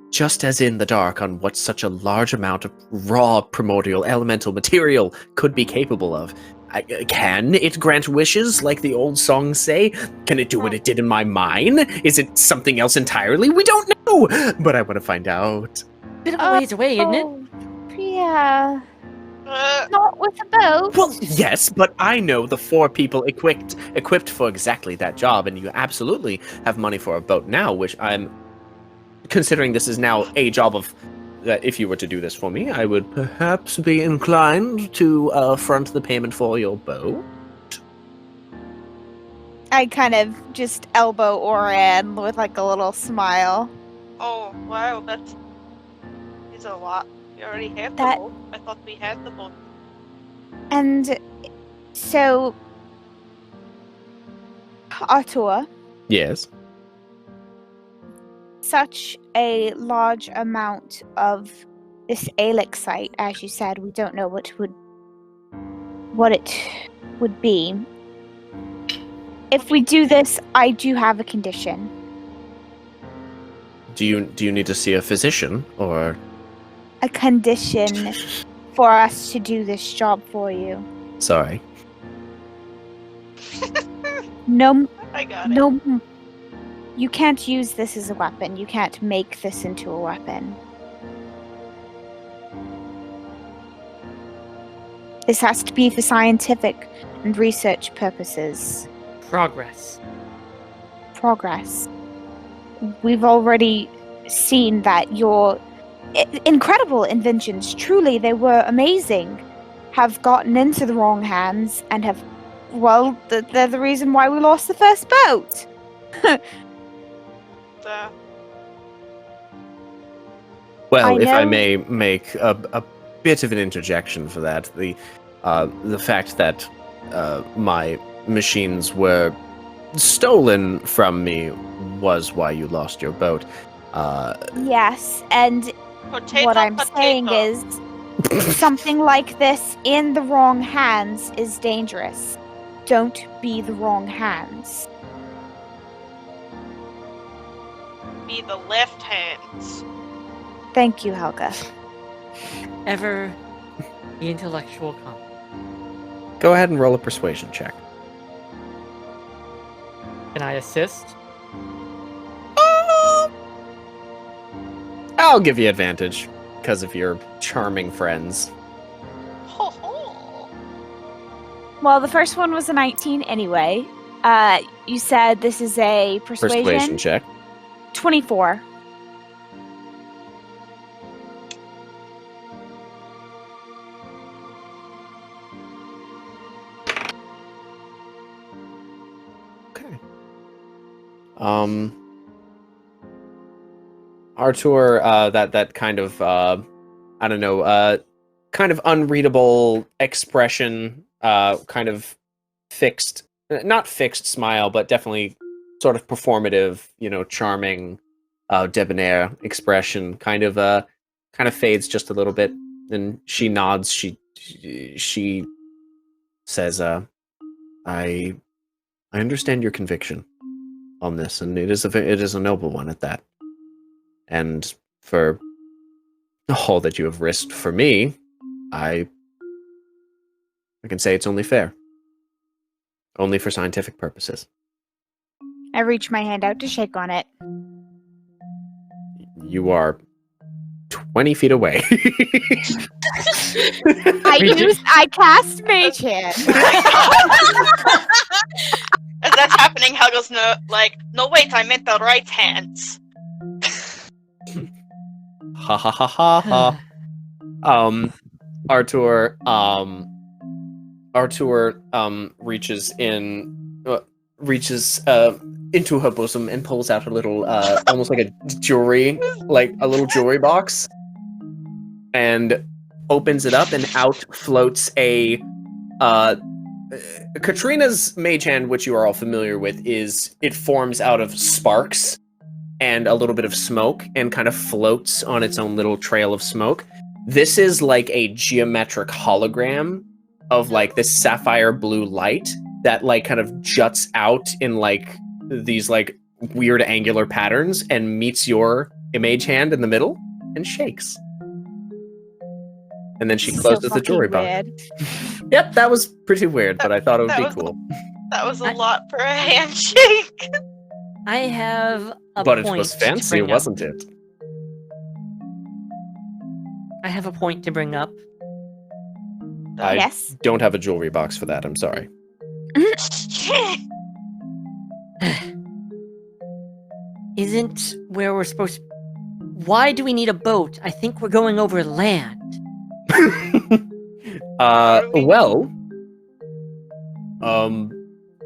just as in the dark on what such a large amount of raw primordial elemental material could be capable of. Can it grant wishes, like the old songs say? Can it do what it did in my mine? Is it something else entirely? We don't know! But I want to find out. Bit of a ways away, isn't it? Yeah. Not with a boat. Well, yes, but I know the 4 people equipped for exactly that job, and you absolutely have money for a boat now, which I'm considering this is now a job of that if you were to do this for me, I would perhaps be inclined to front the payment for your boat. I kind of just elbow Oran with like a little smile. Oh, wow, that's a lot. We already have the That- boat. I thought we had the boat. And so, Artur, Yes. such a large amount of this Alexite, as you said, we don't know what it would be. If we do this, I do have a condition. Do you need to see a physician or A condition for us to do this job for you. sorry? No, I got it. no, you can't use this as a weapon. You can't make this into a weapon. This has to be for scientific and research purposes. Progress. Progress. We've already seen that your incredible inventions, truly they were amazing, have gotten into the wrong hands and have, well, they're the reason why we lost the first boat. Well, if I know- may make a bit of an interjection for that, the fact that my machines were stolen from me was why you lost your boat. Yes, and Potato, what I'm potato. saying is something like this in the wrong hands is dangerous. Don't be the wrong hands. Be the left hands. Thank you, Helga. Ever the intellectual compass. Go ahead and roll a persuasion check. Can I assist? I'll give you advantage because of your charming friends. Ho ho. Well, the first one was a 19 anyway. You said this is a Persuasion check. 24. Okay. Artur, that kind of I don't know, kind of unreadable expression, kind of fixed, not fixed smile, but definitely sort of performative, charming, debonair expression, kind of fades just a little bit, and she nods. She says, I understand your conviction on this, and it is a noble one at that. And for all that you have risked for me, I can say it's only fair. Only for scientific purposes. I reach my hand out to shake on it. You are 20 feet away. I cast Mage Hand. As that's happening, Helga's no wait, I meant the right hands. Ha ha ha ha ha. Artur reaches into her bosom and pulls out a little almost like a little jewelry box, and opens it up, and out floats a Katrina's mage hand, which you are all familiar with, it forms out of sparks and a little bit of smoke and kind of floats on its own little trail of smoke. This is like a geometric hologram of like this sapphire blue light that like kind of juts out in like these like weird angular patterns and meets your mage hand in the middle and shakes. And then she closes the jewelry box. Yep, that was pretty weird, but I thought it would be cool. That was a lot for a handshake. I have a But it point was to fancy, bring up. wasn't it? I have a point to bring up. I Yes. don't have a jewelry box for that. I'm sorry. Isn't where we're supposed. Why do we need a boat? I think we're going over land. Well,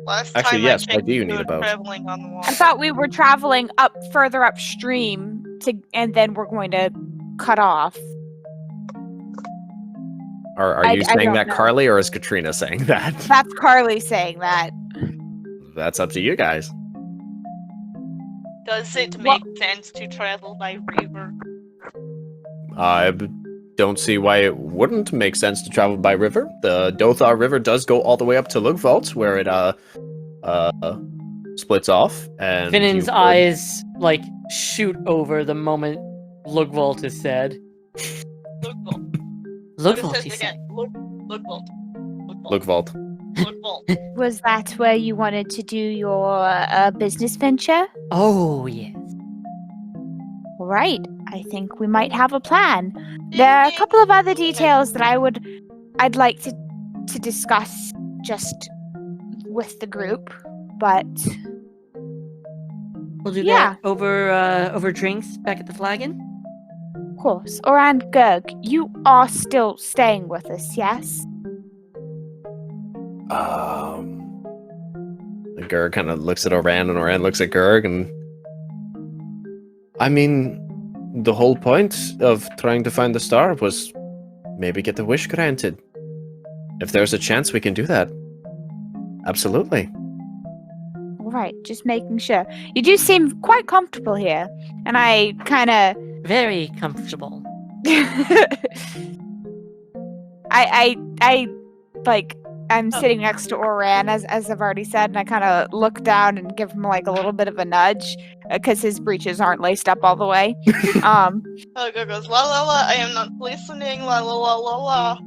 Last actually, time yes. I Why checked, do you we need a were boat? traveling on the water. I thought we were traveling up further upstream and then we're going to cut off. Are I you saying don't that, know. Carly, or is Katrina saying that? That's Carly saying that. That's up to you guys. Does it Well- make sense to travel by river? Don't see why it wouldn't make sense to travel by river. The Dothar River does go all the way up to Lugvolt, where it splits off. And Finnan's you could- eyes shoot over the moment Lugvolt is said. Look, Lugvolt, says he it said. again. Look, Lugvolt. Was that where you wanted to do your business venture? Oh yes. All right. I think we might have a plan. There are a couple of other details that I'd like to discuss just with the group, but We'll do Yeah. that over drinks back at the Flagon. of course. Oran Gerg, you are still staying with us, yes? Gerg kind of looks at Oran, and Oran looks at Gerg, and I mean, the whole point of trying to find the star was maybe get the wish granted. If there's a chance we can do that, absolutely. All right, just making sure. You do seem quite comfortable here, and I kind of Very comfortable. I like I'm sitting next to Oran as I've already said, and I kind of look down and give him like a little bit of a nudge because his breeches aren't laced up all the way. Helga goes, la la la, I am not listening, la la la la la.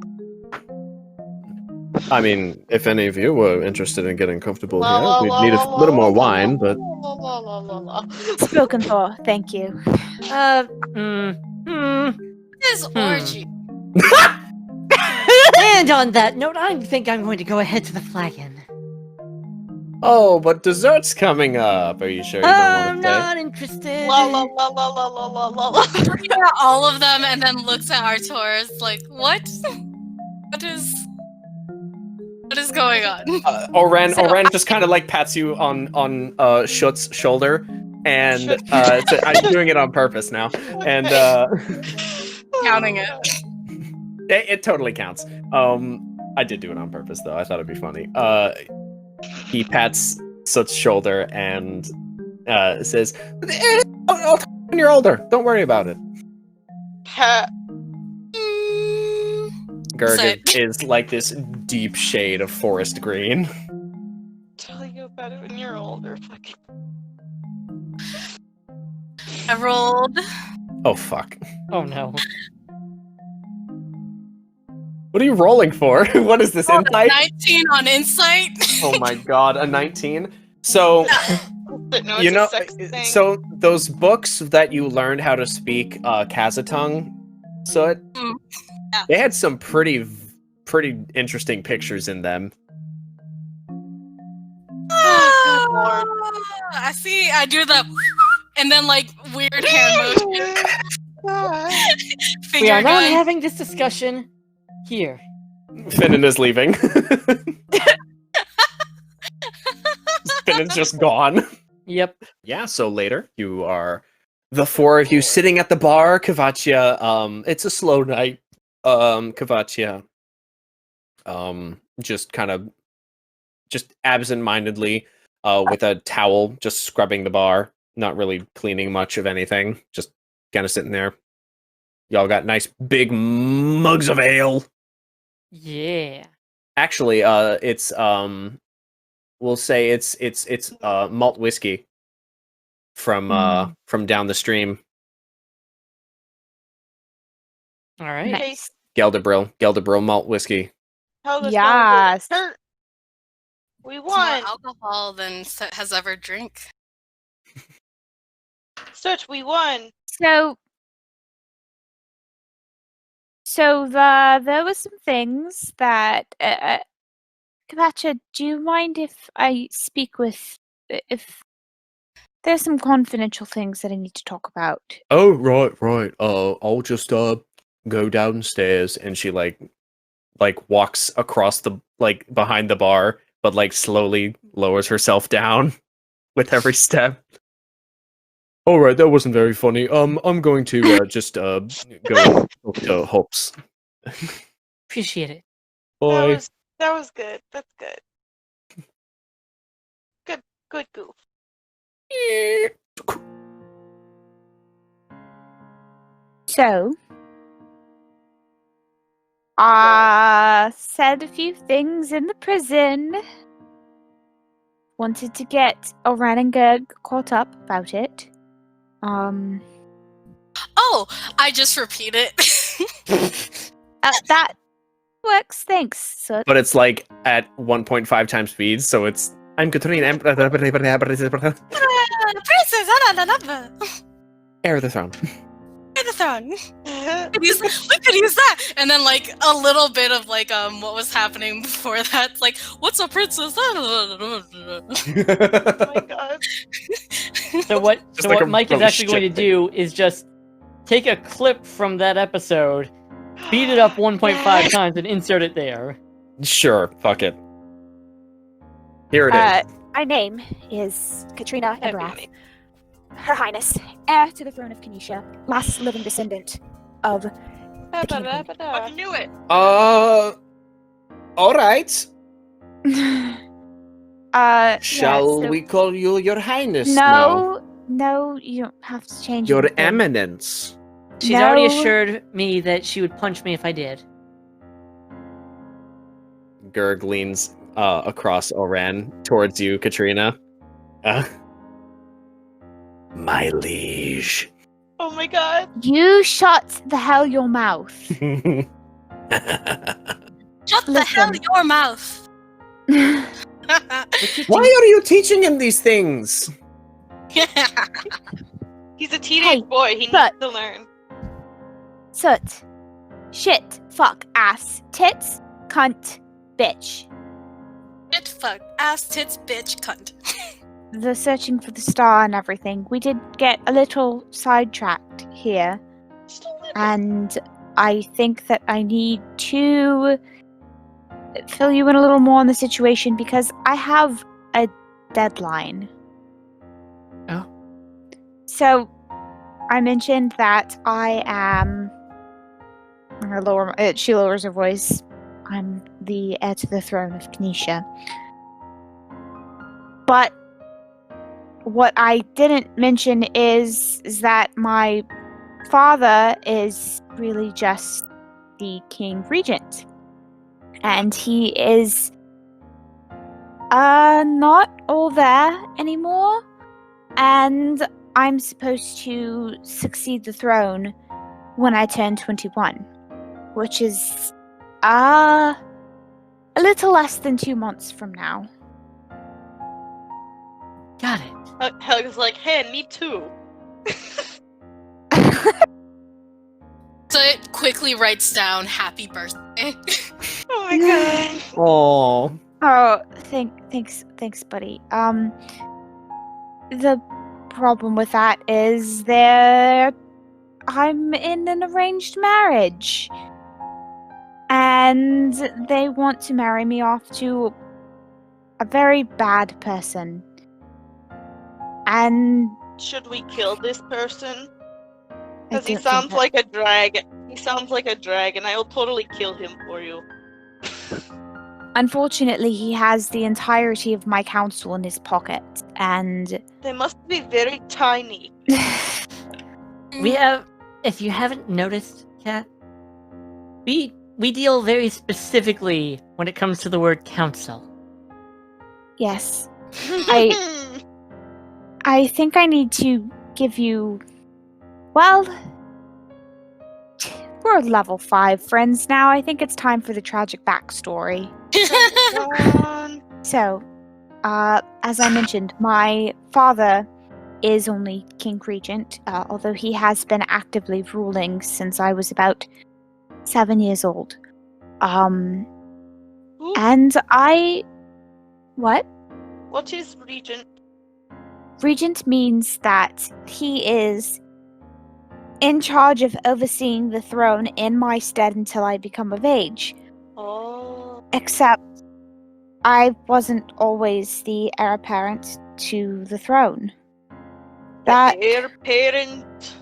I mean, if any of you were interested in getting comfortable La, la, here, la, we'd need a la, little la, more la, wine, la, but la, la, la, la, la. Spoken for, thank you. This orgy. And on that note, I think I'm going to go ahead to the Flagon. oh, but dessert's coming up. Are you sure you don't I'm want to stay? not interested. La la la la la la la la la. Looking at all of them and then looks at Artoris like, what? What is going on? Oran So- just kind of like pats you on Schutz's shoulder, and I'm doing it on purpose now, and Counting it. it totally counts. I did do it on purpose though. I thought it'd be funny. He pats Soot's shoulder and says, I'll talk when you're older. Don't worry about it. Ha- Gerg is like this deep shade of forest green. Tell you about it when you're older. Fucking. I rolled. Oh fuck. Oh no. What are you rolling for? What is this, insight? 19 on insight. Oh my god, a 19? So, But no, you it's know, a sex thing. so those books that you learned how to speak Kazatung, so Yeah. they had some pretty interesting pictures in them. I see. I do the and then like weird hand motion. We Finger are not gun. having this discussion here. Finnan is leaving. Finnan's just gone. Yep. Yeah, so later you are the four of you sitting at the bar, Kavatia. It's a slow night. Kavatia. Just kind of absent-mindedly, with a towel, just scrubbing the bar, not really cleaning much of anything, just kind of sitting there. Y'all got nice big mugs of ale. Yeah. Actually, it's we'll say it's malt whiskey from down the stream. All right. Nice. Gelderbrill malt whiskey. Helga's Yes. going, we It's more won. alcohol than Set has ever drank. Such, we won. So So there were some things that Kapacha, do you mind if I speak with if there's some confidential things that I need to talk about? Oh, right. I'll just go downstairs, and she like walks across the behind the bar, but like slowly lowers herself down with every step. All right, that wasn't very funny. I'm going to just go talk to Hops. Appreciate it. Bye. That was good. That's good. Good goof. So, said a few things in the prison. Wanted to get Oran and Gerg caught up about it. Oh, I just repeat it. That works, thanks. So, But it's like at 1.5 times speed, so it's I'm Katrina. Princess, Heir of the throne. the throne. We could use that, and then like a little bit of like what was happening before that. It's like, what's a princess? Oh my god. So what? Just So like what a Mike is really actually going to shit thing. do is just take a clip from that episode, speed it up 1.5 times, and insert it there. Sure, fuck it. Here it is. My name is Katrina That'd be Embrath. me. Her Highness, heir to the throne of Kinesia, last living descendant of the King of Queen. I knew it. All right. Shall so- we call you Your Highness now? No, you don't have to change Your anything. Eminence. She's already No. assured me that she would punch me if I did. Gerg leans across Oran towards you, Katrina. My liege. Oh my god. You shut the hell your mouth. Shut the hell Listen. your mouth. Why are you teaching him these things? He's a teenage Hey, boy. He needs but- to learn. Soot. Shit. Fuck. Ass. Tits. Cunt. Bitch. Shit, fuck, ass, tits, bitch, cunt. The searching for the star and everything. We did get a little sidetracked here. Just a little. And I think that I need to fill you in a little more on the situation because I have a deadline. Oh. So, I mentioned that I am. I'm gonna lower. She lowers her voice. I'm the heir to the throne of Kinesia. But what I didn't mention is that my father is really just the king regent, and he is not all there anymore, and I'm supposed to succeed the throne when I turn 21, which is a little less than 2 months from now. Got it. Helga's like, hey, me too. So it quickly writes down happy birthday. Oh my god. Oh. Oh, thanks, buddy. The problem with that is I'm in an arranged marriage, and they want to marry me off to a very bad person. And Should we kill this person? I Because he don't think sounds that- like a dragon. He sounds like a dragon. I will totally kill him for you. Unfortunately, he has the entirety of my council in his pocket, and They must be very tiny. We have, if you haven't noticed, Kat, we deal very specifically when it comes to the word council. yes, I think I need to give you. Well, we're level 5 friends now. I think it's time for the tragic backstory. Dragon. So, as I mentioned, my father is only King Regent, although he has been actively ruling since I was about 7 years old. Ooh, And I... What? what is regent? Regent means that he is in charge of overseeing the throne in my stead until I become of age. Oh. Except I wasn't always the heir apparent to the throne. That The heir parent.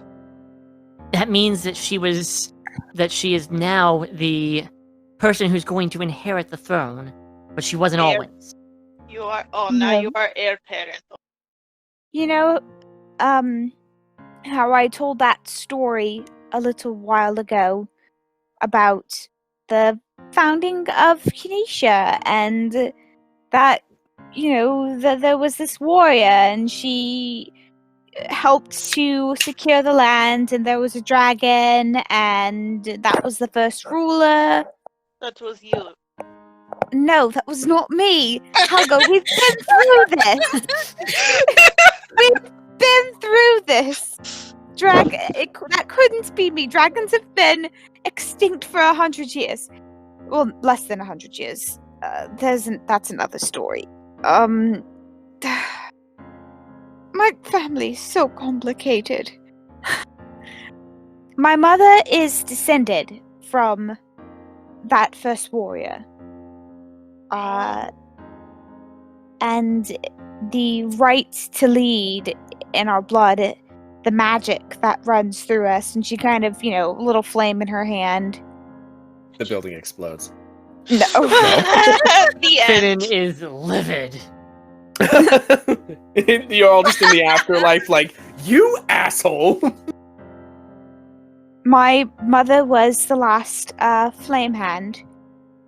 That means that she is now the person who's going to inherit the throne, but she wasn't Heir. always. You are. Oh, now No. you are heir parent. You know, how I told that story a little while ago about the founding of Kinesia and that, that there was this warrior and she helped to secure the land and there was a dragon and that was the first ruler. That was you. No, that was not me. Helga, we've been through this. We've been through this. That couldn't be me. Dragons have been extinct for 100 years. Well, less than 100 years. That's another story. My family's so complicated. My mother is descended from that first warrior. And the right to lead in our blood, the magic that runs through us, and she kind of, a little flame in her hand. The building explodes. No. The Finin end. is livid. You're all just in the afterlife like, you asshole! My mother was the last flame hand,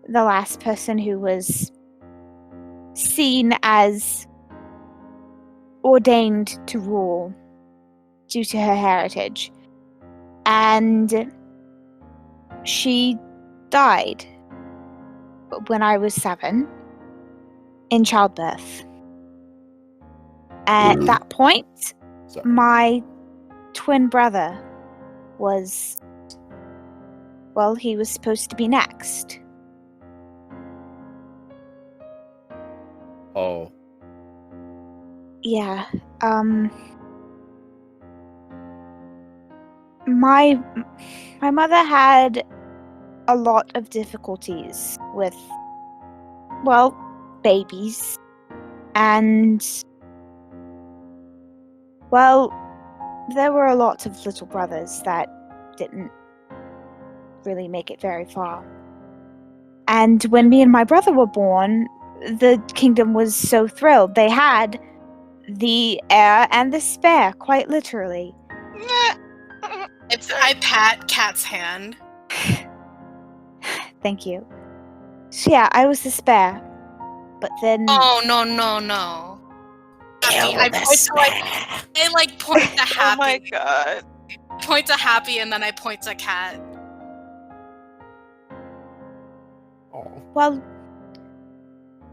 the last person who was seen as ordained to rule due to her heritage. And she died when I was 7 in childbirth. At that point, Sorry. my twin brother was, well, he was supposed to be next. Oh. Yeah, my mother had a lot of difficulties with, well, babies, and, well, there were a lot of little brothers that didn't really make it very far. And when me and my brother were born, the kingdom was so thrilled. They had the heir and the spare, quite literally. I pat Cat's hand. Thank you. So yeah, I was the spare. But then... Oh, no. I point to Happy. Oh my god. Point to Happy and then I point to Cat. Oh. Well,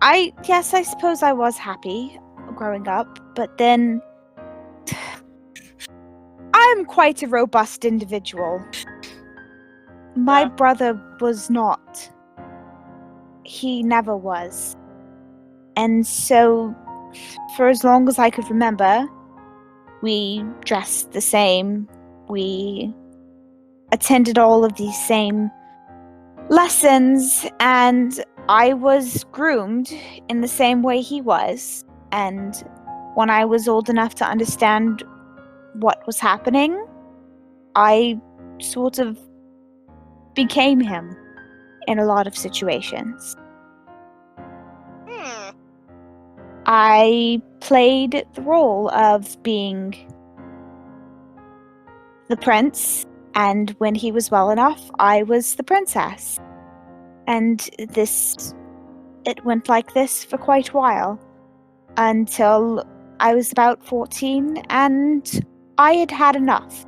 I suppose I was happy growing up, but then... I'm quite a robust individual. My Yeah. brother was not. He never was. And so, for as long as I could remember, we dressed the same. We attended all of these same lessons, and I was groomed in the same way he was. And when I was old enough to understand what was happening, I sort of became him in a lot of situations. I played the role of being the prince, and when he was well enough, I was the princess. And it went like this for quite a while, until I was about 14, and I had had enough.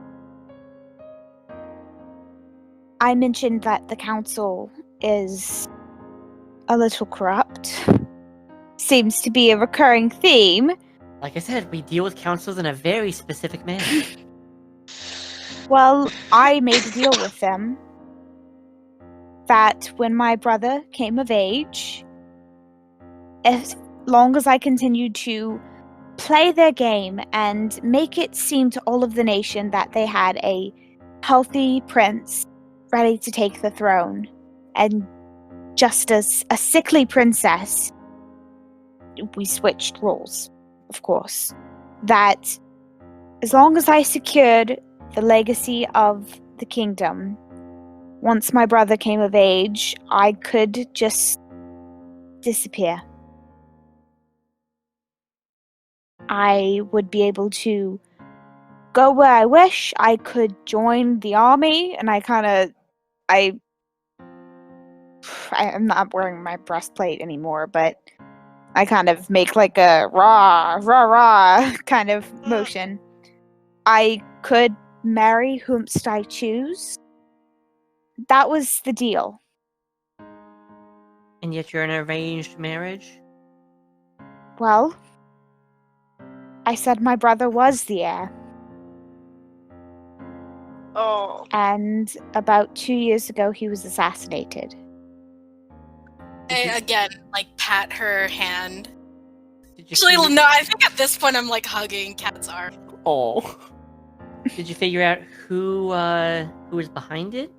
I mentioned that the council is a little corrupt. Seems to be a recurring theme. Like I said, we deal with councils in a very specific manner. Well, I made a deal with them. that when my brother came of age, as long as I continued to play their game and make it seem to all of the nation that they had a healthy prince ready to take the throne, and just as a sickly princess, we switched roles, of course, that as long as I secured the legacy of the kingdom, once my brother came of age, I could just disappear. I would be able to go where I wish. I could join the army, and I'm not wearing my breastplate anymore, but I kind of make like a rah, rah, rah kind of motion. I could marry whomst I choose. That was the deal. And yet you're in an arranged marriage? Well, I said my brother was the heir. Oh. And about 2 years ago, he was assassinated. I, again, like, pat her hand. Did you Actually, figure- no, I think at this point I'm, like, hugging Kat's arm. Oh. Did you figure out who was behind it?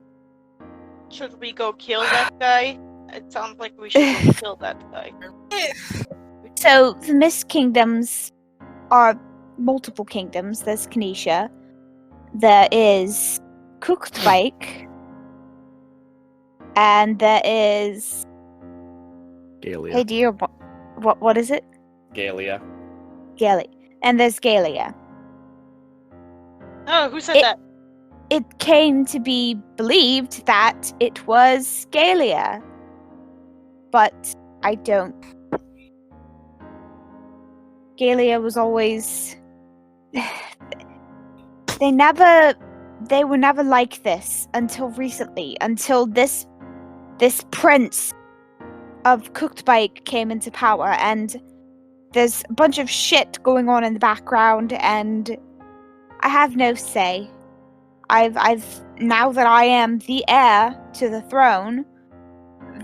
Should we go kill that guy? It sounds like we should go kill that guy. So, the Mist Kingdoms are multiple kingdoms. There's Kinesia. There is Cooked-Bike. And there is... Galia. Hey, dear, what is it? Galia. Galia. And there's Galia. Oh, who said that? It came to be believed that it was Galia. But I don't. Galia was always... They were never like this until recently, until this prince of Cooked Bike came into power, and there's a bunch of shit going on in the background, and I have no say. I've now that I am the heir to the throne,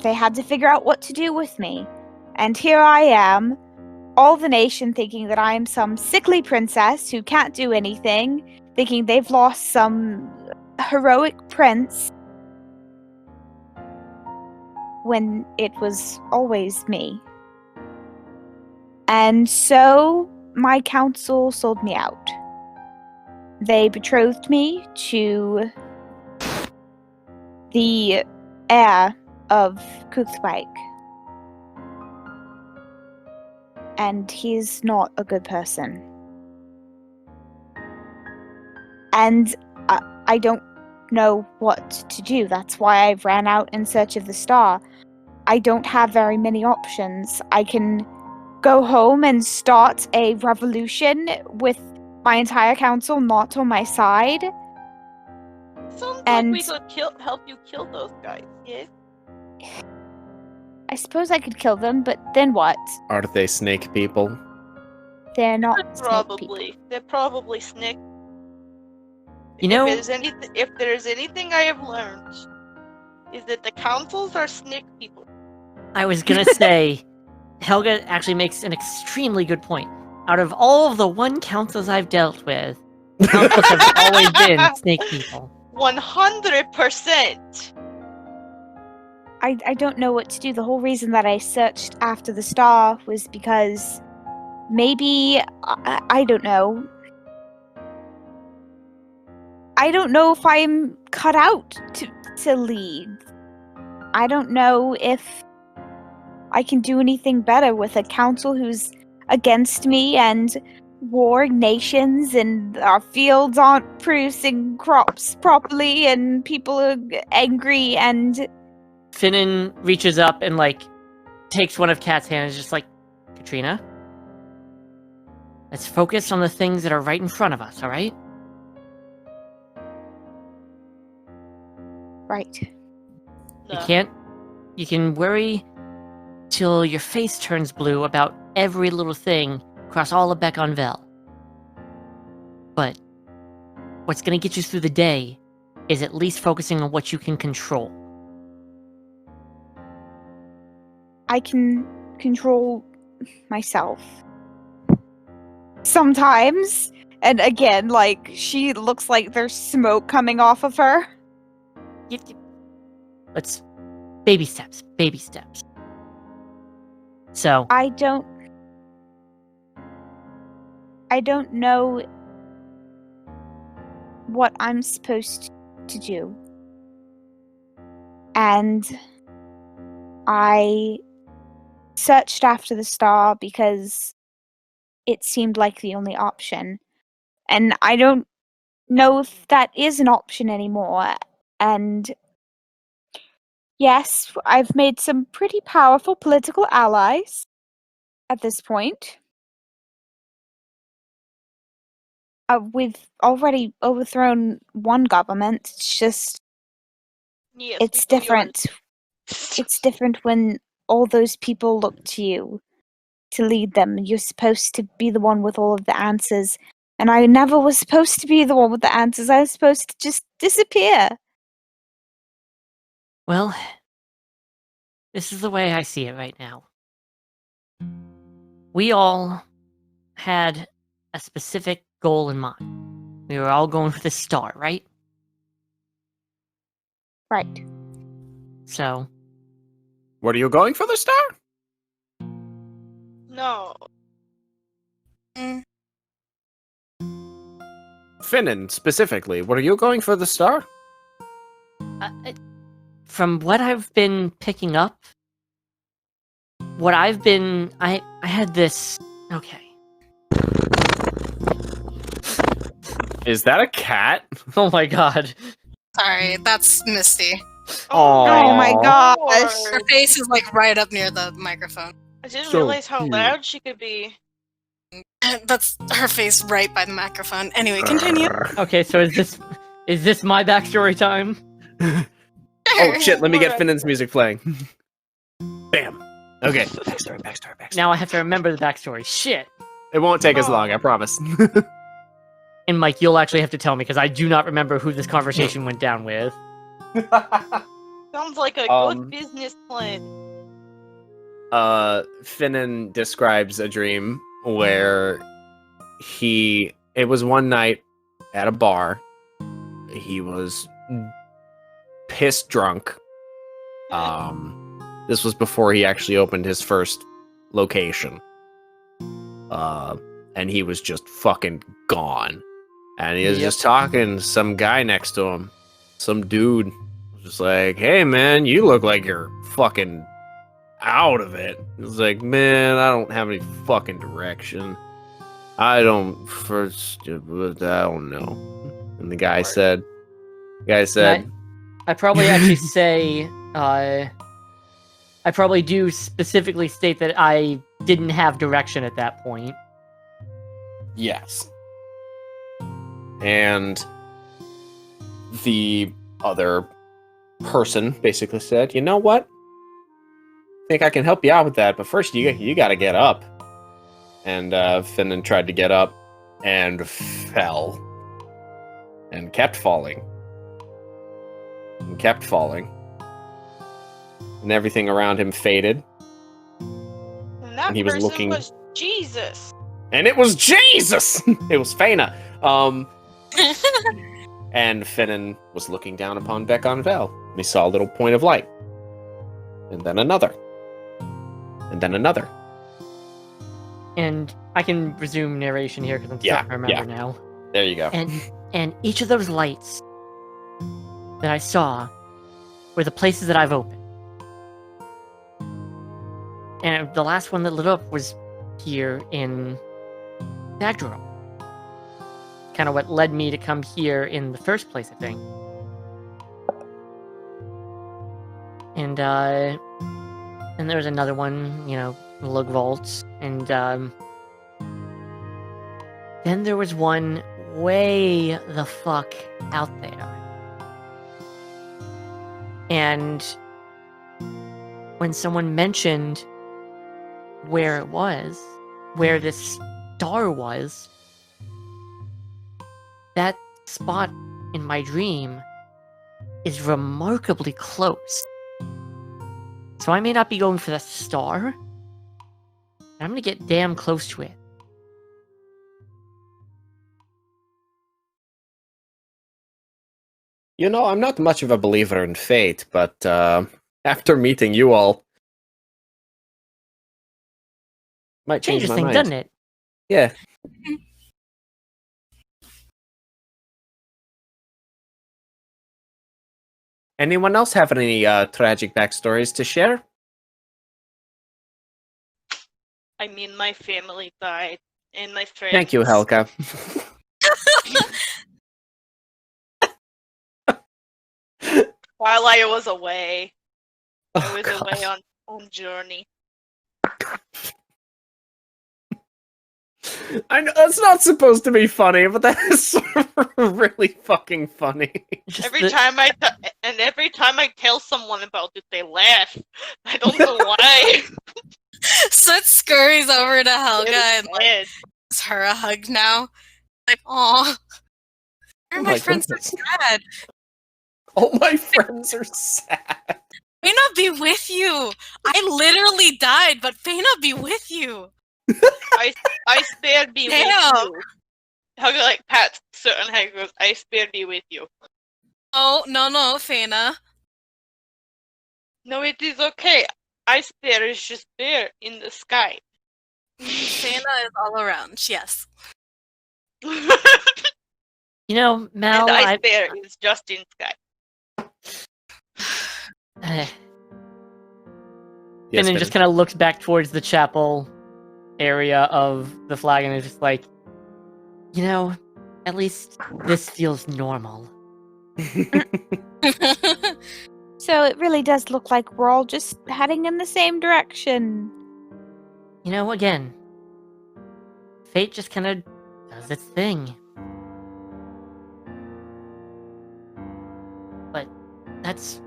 they had to figure out what to do with me. And here I am, all the nation thinking that I am some sickly princess who can't do anything, thinking they've lost some heroic prince, when it was always me. And so my council sold me out. They betrothed me to the heir of Kuthbike. And he's not a good person. And I don't know what to do. That's why I ran out in search of the star. I don't have very many options. I can go home and start a revolution with my entire council not on my side. Sounds And- like we could help you kill those guys, yes? I suppose I could kill them, but then what? Are they snake people? They're not snake people. Probably. They're probably snake. You know, If there's anything I have learned, is that the councils are snake people. I was gonna say, Helga actually makes an extremely good point. Out of all of the one councils I've dealt with, councils have always been snake people. 100%! I don't know what to do. The whole reason that I searched after the star was because maybe, I don't know. I don't know if I'm cut out to lead. I don't know if I can do anything better with a council who's against me and warring nations, and our fields aren't producing crops properly, and people are angry, and... Finnan reaches up and, takes one of Kat's hands and is just like, Katrina, let's focus on the things that are right in front of us, alright? Right. No. You can worry till your face turns blue about every little thing across all of Beconville. But what's gonna get you through the day is at least focusing on what you can control. I can control myself. Sometimes. And again, like, she looks like there's smoke coming off of her. Let's baby steps. So I don't know what I'm supposed to do. And I searched after the star because it seemed like the only option. And I don't know if that is an option anymore. And yes, I've made some pretty powerful political allies at this point. We've already overthrown one government. It's just, Yes, it's we know yours. different. It's different when all those people look to you to lead them. You're supposed to be the one with all of the answers. And I never was supposed to be the one with the answers. I was supposed to just disappear. well, this is the way I see it right now. We all had a specific goal in mind. We were all going for the star, right? Right. So, What are you going for the star? No. Finnan, specifically, what are you going for the star? from what I've been picking up, I had this. Okay. Is that a cat? Oh my god. Sorry, that's Misty. Aw. Oh my gosh. Her face is like right up near the microphone. I didn't So realize how cute. loud she could be. That's her face right by the microphone. Anyway, continue. Okay, so is this my backstory time? Oh shit, let me get Finnan's music playing. Bam. Okay. Backstory. Now I have to remember the backstory. Shit. It won't take us Oh. long, I promise. And Mike, you'll actually have to tell me because I do not remember who this conversation went down with. Sounds like a Um, good business plan. Finnan describes a dream where it was one night at a bar. He was pissed drunk. This was before he actually opened his first location. And he was just fucking gone. And he was just talking to some guy next to him. Some dude was just like, "Hey man, you look like you're fucking out of it." It's like, "Man, I don't have any fucking direction. I don't know." And the guy said, I probably actually say, I probably do specifically state that I didn't have direction at that point. "Yes." And the other person basically said, "You know what? I think I can help you out with that, but first you got to get up." And Finnan tried to get up and fell and kept falling and kept falling, and everything around him faded, And that and he was person looking- was Jesus. and it was Jesus. It was Fana. And Finnan was looking down upon Bekon Vel, and he saw a little point of light, and then another, and then another. And I can resume narration here because I'm starting to remember now. There you go. And each of those lights that I saw were the places that I've opened. And the last one that lit up was here in Dagdorol. Kind of what led me to come here in the first place, I think. And there was another one, Lug Vaults, and then there was one way the fuck out there. And when someone mentioned where it was, where this star was, that spot in my dream is remarkably close So I may not be going for the star. I'm gonna get damn close to it. You know, I'm not much of a believer in fate, but after meeting you all, might change Changes my things, mind. doesn't it? Yeah. Anyone else have any tragic backstories to share? I mean, my family died, and my friends. Thank you, Helga. While I was away, I Oh, was God. away on journey. I know that's not supposed to be funny, but that is really fucking funny. Just Every the- time I tell someone about it, they laugh. I don't know why. Soot scurries over to Helga and like Sad. gives her a hug now. Like, aw. Oh My my friends goodness. are sad. All my friends are sad. Feyna be with you. I literally died, but Feyna be with you. I spared be Damn. with you. Helga like pats certain head goes, I spared be with you. Oh, no, Feyna. No, it is okay. I spare is just there in the sky. Feyna is all around, yes. And You know, Mal, I spare is just in sky. And Yes, then Ben. just kind of looks back towards the chapel area of the flag and is just like, you know, at least this feels normal. So it really does look like we're all just heading in the same direction. You know, again, fate just kind of does its thing. But that's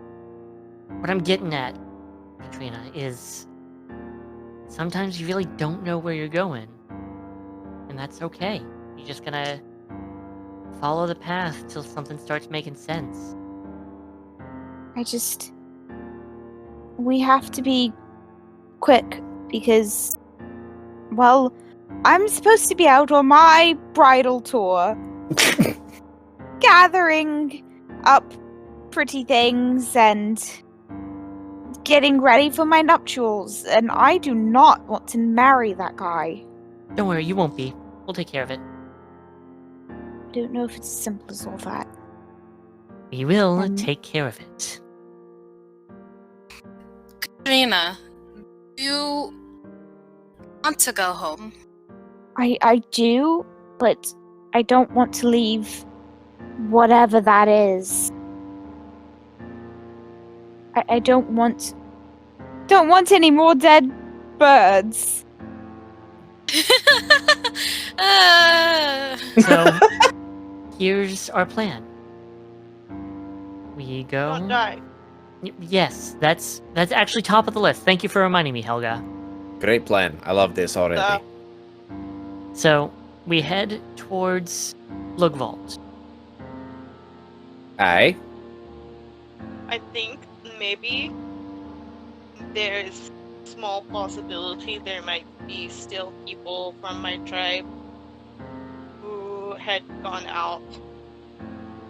what I'm getting at, Katrina, is sometimes you really don't know where you're going. And that's okay. You're just gonna follow the path till something starts making sense. We have to be quick because, well, I'm supposed to be out on my bridal tour, gathering up pretty things and getting ready for my nuptials, and I do not want to marry that guy. Don't worry, you won't be. We'll take care of it. I don't know if it's as simple as all that. We will take care of it. Katrina, do you want to go home? I do, but I don't want to leave whatever that is. I don't want any more dead birds. So, here's our plan. We go. Don't die. Yes, that's actually top of the list. Thank you for reminding me, Helga. Great plan. I love this already. So, we head towards Lugvault. Aye. I think maybe there's small possibility there might be still people from my tribe who had gone out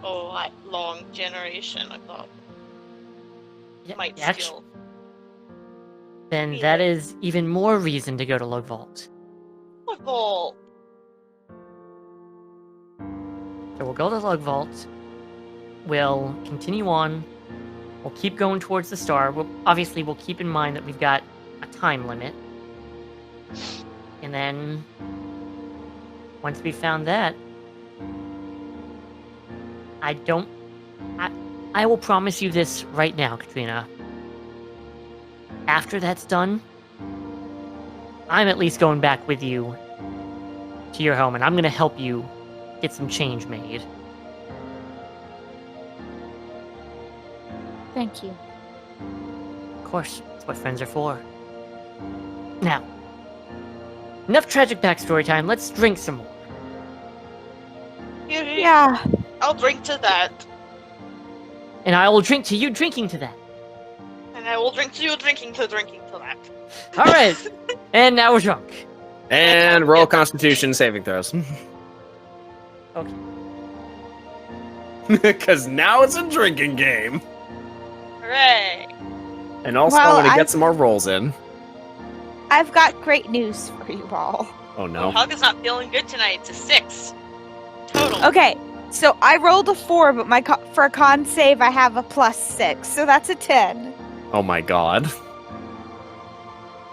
like long generation ago. Might still. Then be that there. is even more reason to go to Lugvault. Well, So we'll go to Lugvault. We'll continue on. We'll keep going towards the star. We'll keep in mind that we've got a time limit. And then, once we found that, I will promise you this right now, Katrina. After that's done, I'm at least going back with you to your home, and I'm going to help you get some change made. Thank you. Of course, that's what friends are for. Now, enough tragic backstory time. Let's drink some more. Yeah. I'll drink to that. And I will drink to you drinking to that. And And I will drink till drinking till that. All right, and now we're drunk. And roll Constitution saving throws. Okay. Because now it's a drinking game. Hooray! And also, Well, I want to I- get some more rolls in. I've got great news for you all. Oh no. Helga's not feeling good tonight. It's a 6. Total. Okay, so I rolled a 4, but for a con save, I have a +6, so that's a 10. Oh my god.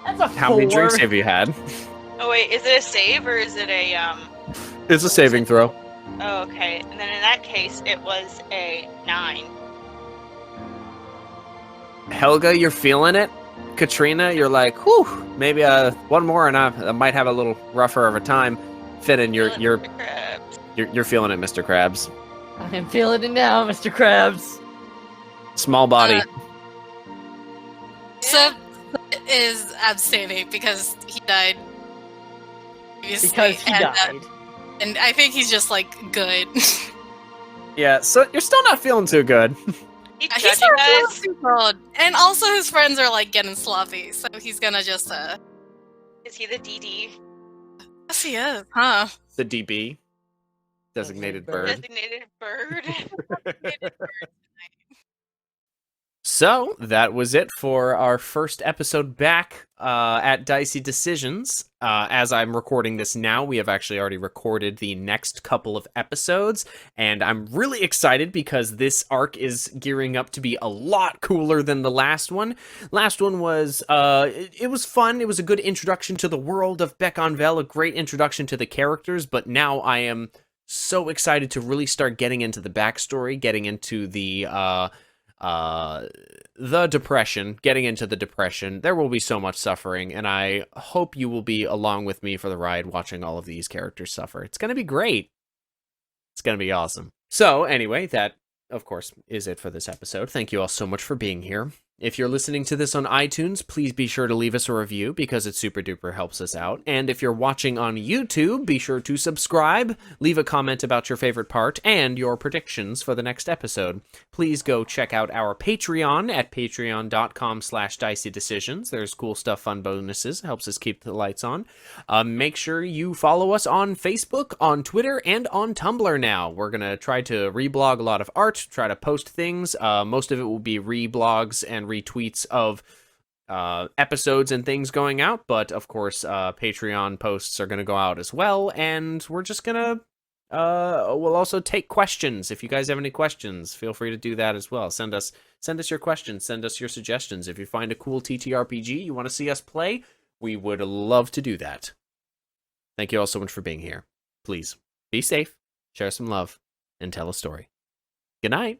That's a How many 4. drinks have you had? Oh wait, is it a save or is it a It's a saving throw. Oh, okay. And then in that case, it was a 9. Helga, you're feeling it. Katrina, you're like, whew, maybe one more and I might have a little rougher of a time. Finn, you're feeling it, Mr. Krabs. I am feeling it now, Mr. Krabs. Small body. Sip is abstaining because he died. previously, Because he died. And I think he's just like good. Yeah, so you're still not feeling too good. He's He's judging not feeling us. too good. And also his friends are like getting sloppy, so he's gonna just Is he the DD? yes he is, huh? The DB. Designated bird. Designated bird? So that was it for our first episode back at Dicey Decisions. As I'm recording this now, we have actually already recorded the next couple of episodes, and I'm really excited because this arc is gearing up to be a lot cooler than the last one. Last one was, it was fun. It was a good introduction to the world of Beconvel, a great introduction to the characters, but now I am so excited to really start getting into the backstory, getting into the depression, getting into the depression. There will be so much suffering, and I hope you will be along with me for the ride watching all of these characters suffer. It's going to be great. It's going to be awesome. So anyway, that, of course, is it for this episode. Thank you all so much for being here. If you're listening to this on iTunes, please be sure to leave us a review because it super duper helps us out. And if you're watching on YouTube, be sure to subscribe, leave a comment about your favorite part, and your predictions for the next episode. Please go check out our Patreon at patreon.com/dicey-decisions. There's cool stuff, fun bonuses, helps us keep the lights on. Make sure you follow us on Facebook, on Twitter, and on Tumblr now. We're going to try to reblog a lot of art, try to post things. Most of it will be reblogs and retweets of episodes and things going out, but of course Patreon posts are going to go out as well, and we're just gonna we'll also take questions. If you guys have any questions, feel free to do that as well. Send us your questions, send us your suggestions. If you find a cool TTRPG you want to see us play, we would love to do that. Thank you all so much for being here. Please be safe, share some love, and tell a story. Good night.